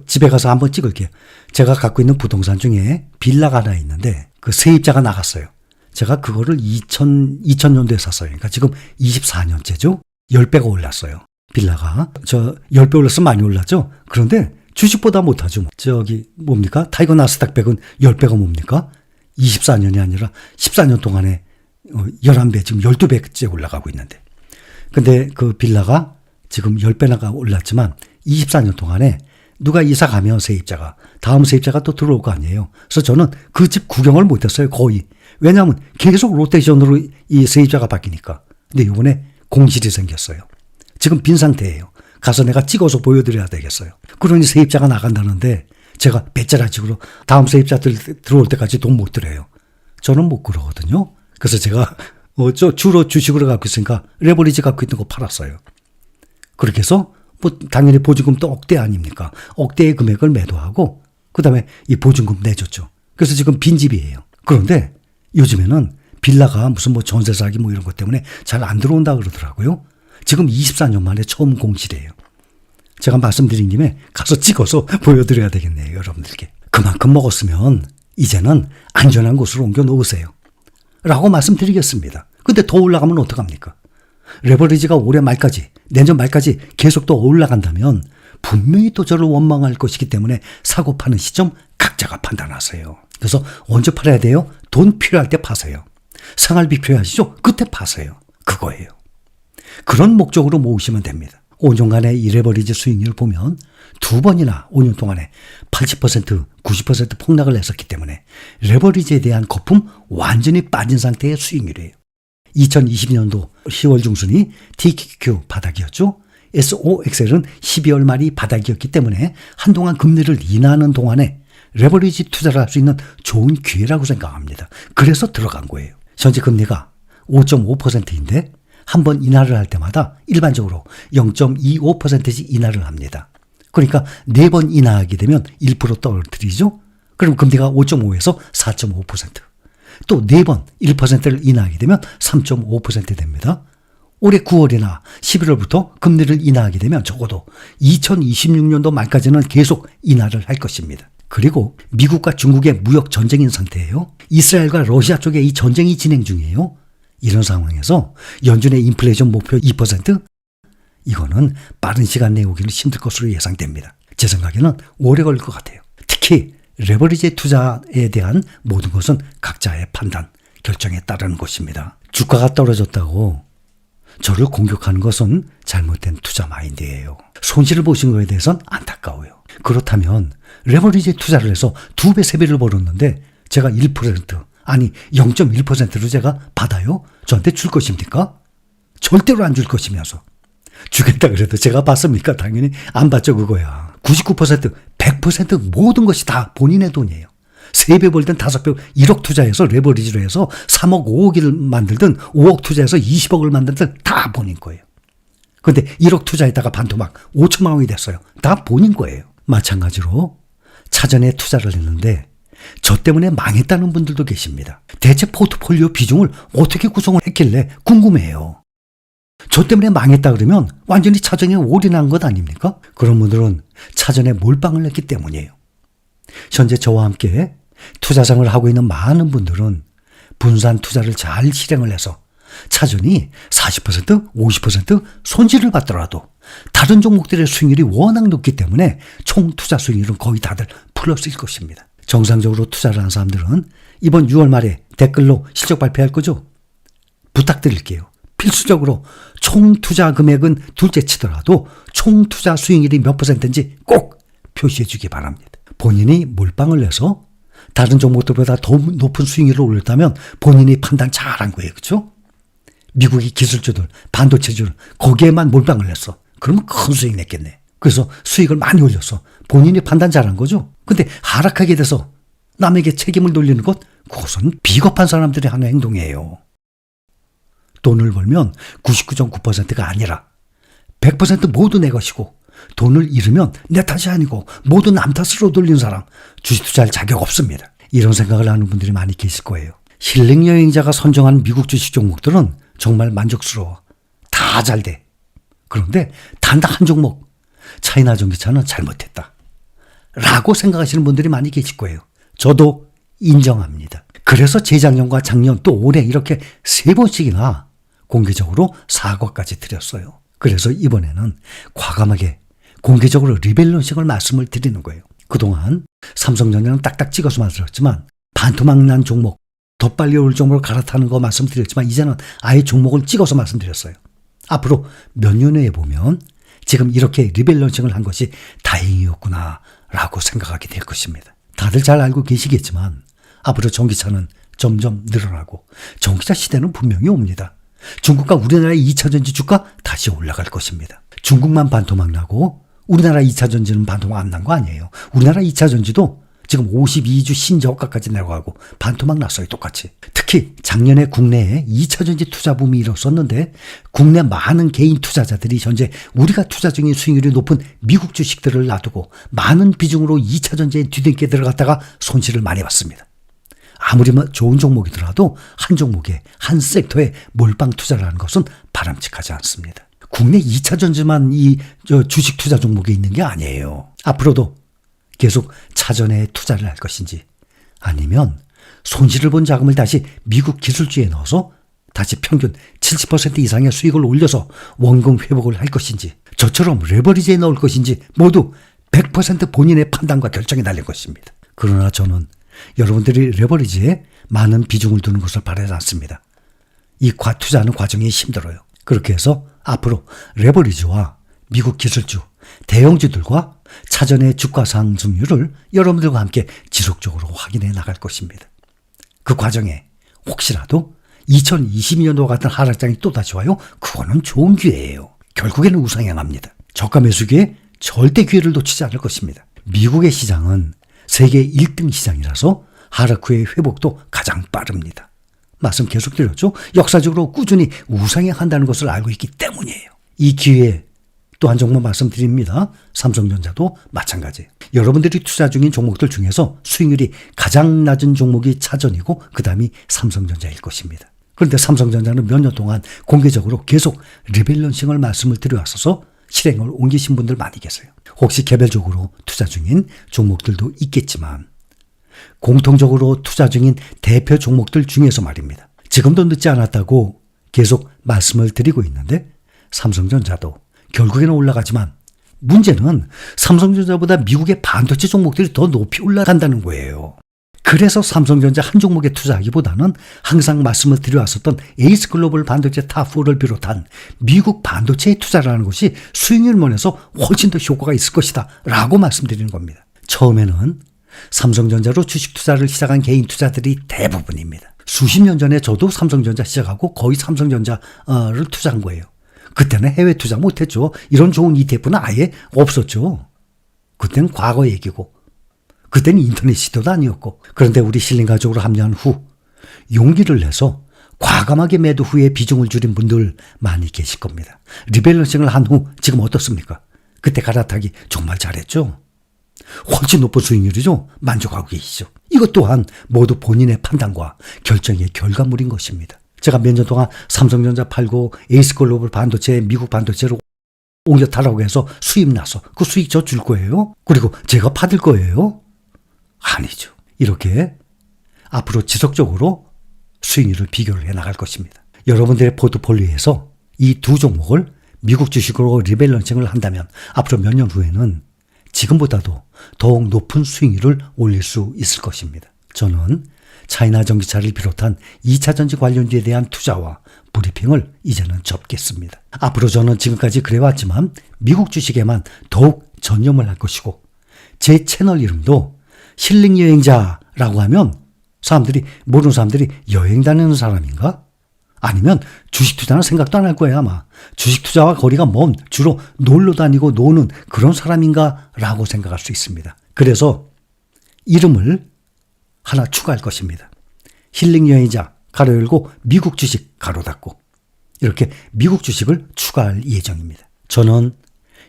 집에 가서 한번 찍을게요. 제가 갖고 있는 부동산 중에 빌라가 하나 있는데 그 세입자가 나갔어요. 제가 그거를 2000년도에 샀어요. 그러니까 지금 24년째죠. 10배가 올랐어요. 빌라가. 10배 올랐으면 많이 올랐죠. 그런데 주식보다 못하죠. 뭡니까? 타이거 나스닥 100은 10배가 뭡니까? 24년이 아니라 14년 동안에 11배, 지금 12배째 올라가고 있는데. 근데 그 빌라가 지금 10배나 올랐지만 24년 동안에 누가 이사 가면 세입자가, 다음 세입자가 또 들어올 거 아니에요. 그래서 저는 그 집 구경을 못했어요. 거의. 왜냐하면 계속 로테이션으로 이 세입자가 바뀌니까. 근데 이번에 공실이 생겼어요. 지금 빈 상태예요. 가서 내가 찍어서 보여드려야 되겠어요. 그러니 세입자가 나간다는데 제가 배째라식으로 다음 세입자들 들어올 때까지 돈 못 드려요. 저는 못 그러거든요. 그래서 제가 주로 주식으로 갖고 있으니까 레버리지 갖고 있는 거 팔았어요. 그렇게 해서 당연히 보증금도 억대 아닙니까? 억대의 금액을 매도하고 그다음에 이 보증금 내줬죠. 그래서 지금 빈집이에요. 그런데 요즘에는 빌라가 무슨 전세 사기 이런 것 때문에 잘 안 들어온다 그러더라고요. 지금 24년 만에 처음 공실이에요. 제가 말씀드린 김에 가서 찍어서 보여드려야 되겠네요. 여러분들께. 그만큼 먹었으면 이제는 안전한 곳으로 옮겨 놓으세요. 라고 말씀드리겠습니다. 근데 더 올라가면 어떡합니까? 레버리지가 올해 말까지, 내년 말까지 계속 또 올라간다면 분명히 또 저를 원망할 것이기 때문에 사고 파는 시점 각자가 판단하세요. 그래서 언제 팔아야 돼요? 돈 필요할 때 파세요. 생활비 필요하시죠? 그때 파세요. 그거예요. 그런 목적으로 모으시면 됩니다. 5년간의 이 레버리지 수익률을 보면 두 번이나 5년 동안에 80%, 90% 폭락을 했었기 때문에 레버리지에 대한 거품 완전히 빠진 상태의 수익률이에요. 2022년도 10월 중순이 TQQ 바닥이었죠. SOXL은 12월 말이 바닥이었기 때문에 한동안 금리를 인하하는 동안에 레버리지 투자를 할 수 있는 좋은 기회라고 생각합니다. 그래서 들어간 거예요. 현재 금리가 5.5%인데 한 번 인하를 할 때마다 일반적으로 0.25%씩 인하를 합니다. 그러니까 4번 인하하게 되면 1% 떨어뜨리죠. 그럼 금리가 5.5에서 4.5%. 또 4번 1%를 인하하게 되면 3.5% 됩니다. 올해 9월이나 11월부터 금리를 인하하게 되면 적어도 2026년도 말까지는 계속 인하를 할 것입니다. 그리고 미국과 중국의 무역 전쟁인 상태예요. 이스라엘과 러시아 쪽에 이 전쟁이 진행 중이에요. 이런 상황에서 연준의 인플레이션 목표 2%? 이거는 빠른 시간 내에 오기는 힘들 것으로 예상됩니다. 제 생각에는 오래 걸릴 것 같아요. 특히 레버리지 투자에 대한 모든 것은 각자의 판단, 결정에 따르는 것입니다. 주가가 떨어졌다고 저를 공격하는 것은 잘못된 투자 마인드예요. 손실을 보신 거에 대해서는 안타까워요. 그렇다면 레버리지 투자를 해서 2배, 3배를 벌었는데 제가 1%, 아니 0.1%로 제가 받아요? 저한테 줄 것입니까? 절대로 안 줄 것이면서. 주겠다 그래도 제가 받습니까? 당연히 안 받죠 그거야. 99%, 100% 모든 것이 다 본인의 돈이에요. 3배 벌든 5배, 1억 투자해서 레버리지로 해서 3억, 5억을 만들든 5억 투자해서 20억을 만들든 다 본인 거예요. 근데 1억 투자했다가 반토막 5천만 원이 됐어요. 다 본인 거예요. 마찬가지로 차전에 투자를 했는데 저 때문에 망했다는 분들도 계십니다. 대체 포트폴리오 비중을 어떻게 구성을 했길래 궁금해요. 저 때문에 망했다 그러면 완전히 차전에 올인한 것 아닙니까? 그런 분들은 차전에 몰빵을 했기 때문이에요. 현재 저와 함께 투자장을 하고 있는 많은 분들은 분산 투자를 잘 실행을 해서 차전이 40%, 50% 손실을 받더라도 다른 종목들의 수익률이 워낙 높기 때문에 총 투자 수익률은 거의 다들 플러스일 것입니다. 정상적으로 투자를 하는 사람들은 이번 6월 말에 댓글로 실적 발표할 거죠? 부탁드릴게요. 필수적으로 총 투자 금액은 둘째 치더라도 총 투자 수익률이 몇 %인지 꼭 표시해 주기 바랍니다. 본인이 몰빵을 내서 다른 종목들보다 더 높은 수익률을 올렸다면 본인이 판단 잘한 거예요. 그렇죠? 미국의 기술주들, 반도체주들 거기에만 몰빵을 냈어. 그러면 큰 수익 냈겠네. 그래서 수익을 많이 올렸어. 본인이 판단 잘한 거죠. 근데 하락하게 돼서 남에게 책임을 돌리는 것, 그것은 비겁한 사람들이 하는 행동이에요. 돈을 벌면 99.9%가 아니라 100% 모두 내 것이고 돈을 잃으면 내 탓이 아니고 모두 남 탓으로 돌리는 사람 주식 투자할 자격 없습니다. 이런 생각을 하는 분들이 많이 계실 거예요. 힐링 여행자가 선정한 미국 주식 종목들은 정말 만족스러워. 다 잘 돼. 그런데 단 한 종목 차이나 전기차는 잘못했다 라고 생각하시는 분들이 많이 계실 거예요. 저도 인정합니다. 그래서 재작년과 작년 또 올해 이렇게 3번씩이나 공개적으로 사과까지 드렸어요. 그래서 이번에는 과감하게 공개적으로 리밸런싱을 말씀을 드리는 거예요. 그동안 삼성전자는 딱딱 찍어서 말씀드렸지만 반토막 난 종목, 더 빨리 올 종목을 갈아타는 거 말씀드렸지만 이제는 아예 종목을 찍어서 말씀드렸어요. 앞으로 몇 년 후에 보면 지금 이렇게 리밸런싱을 한 것이 다행이었구나 라고 생각하게 될 것입니다. 다들 잘 알고 계시겠지만 앞으로 전기차는 점점 늘어나고 전기차 시대는 분명히 옵니다. 중국과 우리나라의 2차전지 주가 다시 올라갈 것입니다. 중국만 반토막 나고 우리나라 2차전지는 반토막 안 난 거 아니에요. 우리나라 2차전지도 지금 52주 신저가까지 내려가고 반토막 났어요. 똑같이. 특히 작년에 국내에 2차전지 투자 붐이 일었었는데 국내 많은 개인 투자자들이 현재 우리가 투자 중인 수익률이 높은 미국 주식들을 놔두고 많은 비중으로 2차전지에 뒤늦게 들어갔다가 손실을 많이 봤습니다. 아무리 좋은 종목이더라도 한 종목에 한 섹터에 몰빵 투자를 하는 것은 바람직하지 않습니다. 국내 2차전지만 이 주식 투자 종목에 있는 게 아니에요. 앞으로도 계속 차전에 투자를 할 것인지 아니면 손실을 본 자금을 다시 미국 기술주에 넣어서 다시 평균 70% 이상의 수익을 올려서 원금 회복을 할 것인지 저처럼 레버리지에 넣을 것인지 모두 100% 본인의 판단과 결정에 달린 것입니다. 그러나 저는 여러분들이 레버리지에 많은 비중을 두는 것을 바라지 않습니다. 이 투자하는 과정이 힘들어요. 그렇게 해서 앞으로 레버리지와 미국 기술주, 대형주들과 차전의 주가 상승률을 여러분들과 함께 지속적으로 확인해 나갈 것입니다. 그 과정에 혹시라도 2022년도와 같은 하락장이 또다시 와요? 그거는 좋은 기회예요. 결국에는 우상향합니다. 저가 매수기에 절대 기회를 놓치지 않을 것입니다. 미국의 시장은 세계 1등 시장이라서 하락 후의 회복도 가장 빠릅니다. 말씀 계속 드렸죠? 역사적으로 꾸준히 우상향한다는 것을 알고 있기 때문이에요. 이 기회에 또 한 종목 말씀드립니다. 삼성전자도 마찬가지예요. 여러분들이 투자 중인 종목들 중에서 수익률이 가장 낮은 종목이 차전이고 그 다음이 삼성전자일 것입니다. 그런데 삼성전자는 몇 년 동안 공개적으로 계속 리밸런싱을 말씀을 드려왔어서 실행을 옮기신 분들 많이 계세요. 혹시 개별적으로 투자 중인 종목들도 있겠지만 공통적으로 투자 중인 대표 종목들 중에서 말입니다. 지금도 늦지 않았다고 계속 말씀을 드리고 있는데 삼성전자도 결국에는 올라가지만 문제는 삼성전자보다 미국의 반도체 종목들이 더 높이 올라간다는 거예요. 그래서 삼성전자 한 종목에 투자하기보다는 항상 말씀을 드려왔었던 에이스 글로벌 반도체 탑4를 비롯한 미국 반도체에 투자를 하는 것이 수익률 면에서 훨씬 더 효과가 있을 것이다 라고 말씀드리는 겁니다. 처음에는 삼성전자로 주식 투자를 시작한 개인 투자들이 대부분입니다. 수십 년 전에 저도 삼성전자 시작하고 거의 삼성전자를 투자한 거예요. 그때는 해외 투자 못했죠. 이런 좋은 ETF는 아예 없었죠. 그때는 과거 얘기고 그때는 인터넷 시대도 아니었고. 그런데 우리 실린 가족으로 합류한 후 용기를 내서 과감하게 매도 후에 비중을 줄인 분들 많이 계실 겁니다. 리밸런싱을 한 후 지금 어떻습니까? 그때 갈아타기 정말 잘했죠. 훨씬 높은 수익률이죠. 만족하고 계시죠. 이것 또한 모두 본인의 판단과 결정의 결과물인 것입니다. 제가 몇 년 동안 삼성전자 팔고 에이스글로벌 반도체, 미국 반도체로 옮겨 타라고 해서 수입 나서 그 수익 저 줄 거예요? 그리고 제가 받을 거예요? 아니죠. 이렇게 앞으로 지속적으로 수익률을 비교를 해 나갈 것입니다. 여러분들의 포트폴리오에서 이 두 종목을 미국 주식으로 리밸런싱을 한다면 앞으로 몇 년 후에는 지금보다도 더욱 높은 수익률을 올릴 수 있을 것입니다. 저는 차이나 전기차를 비롯한 2차 전지 관련주에 대한 투자와 브리핑을 이제는 접겠습니다. 앞으로 저는 지금까지 그래왔지만 미국 주식에만 더욱 전념을 할 것이고 제 채널 이름도 힐링 여행자라고 하면 모르는 사람들이 여행 다니는 사람인가? 아니면 주식 투자는 생각도 안 할 거예요 아마. 주식 투자와 거리가 먼 주로 놀러 다니고 노는 그런 사람인가 라고 생각할 수 있습니다. 그래서 이름을 하나 추가할 것입니다. 힐링 여행자 가로 열고 미국 주식 가로 닫고 이렇게 미국 주식을 추가할 예정입니다. 저는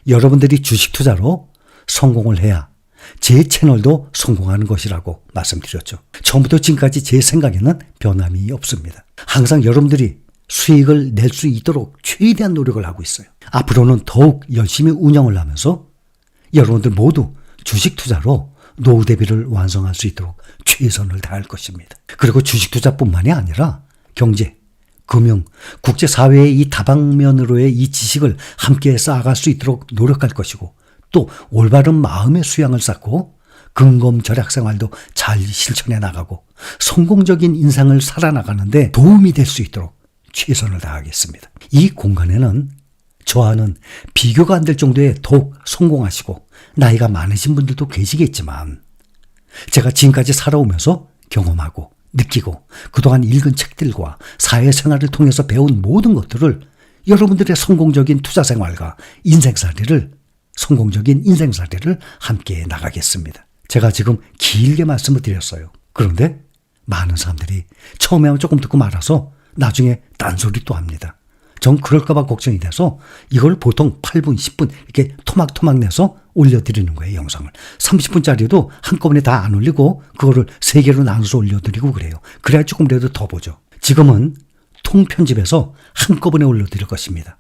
여러분들이 주식 투자로 성공을 해야 제 채널도 성공하는 것이라고 말씀드렸죠. 처음부터 지금까지 제 생각에는 변함이 없습니다. 항상 여러분들이 수익을 낼 수 있도록 최대한 노력을 하고 있어요. 앞으로는 더욱 열심히 운영을 하면서 여러분들 모두 주식 투자로 노후 대비를 완성할 수 있도록 최선을 다할 것입니다. 그리고 주식 투자뿐만이 아니라 경제, 금융, 국제사회의 이 다방면으로의 이 지식을 함께 쌓아갈 수 있도록 노력할 것이고 또 올바른 마음의 수양을 쌓고 근검절약 생활도 잘 실천해 나가고 성공적인 인생을 살아나가는데 도움이 될 수 있도록 최선을 다하겠습니다. 이 공간에는 저와는 비교가 안 될 정도의 더욱 성공하시고 나이가 많으신 분들도 계시겠지만 제가 지금까지 살아오면서 경험하고 느끼고 그동안 읽은 책들과 사회생활을 통해서 배운 모든 것들을 여러분들의 성공적인 투자생활과 성공적인 인생살이를 함께 나가겠습니다. 제가 지금 길게 말씀을 드렸어요. 그런데 많은 사람들이 처음에는 조금 듣고 말아서 나중에 딴소리 또 합니다. 전 그럴까봐 걱정이 돼서 이걸 보통 8분, 10분 이렇게 토막토막 내서 올려드리는 거예요, 영상을. 30분짜리도 한꺼번에 다 안 올리고 그거를 3개로 나눠서 올려드리고 그래요. 그래야 조금이라도 더 보죠. 지금은 통편집해서 한꺼번에 올려드릴 것입니다.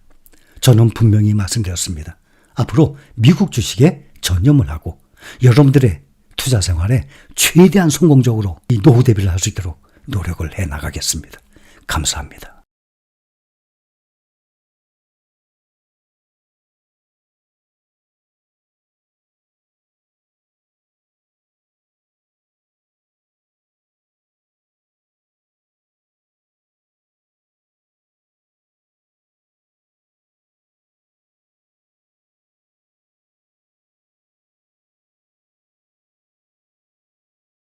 저는 분명히 말씀드렸습니다. 앞으로 미국 주식에 전념을 하고 여러분들의 투자 생활에 최대한 성공적으로 이 노후 대비를 할 수 있도록 노력을 해 나가겠습니다. 감사합니다.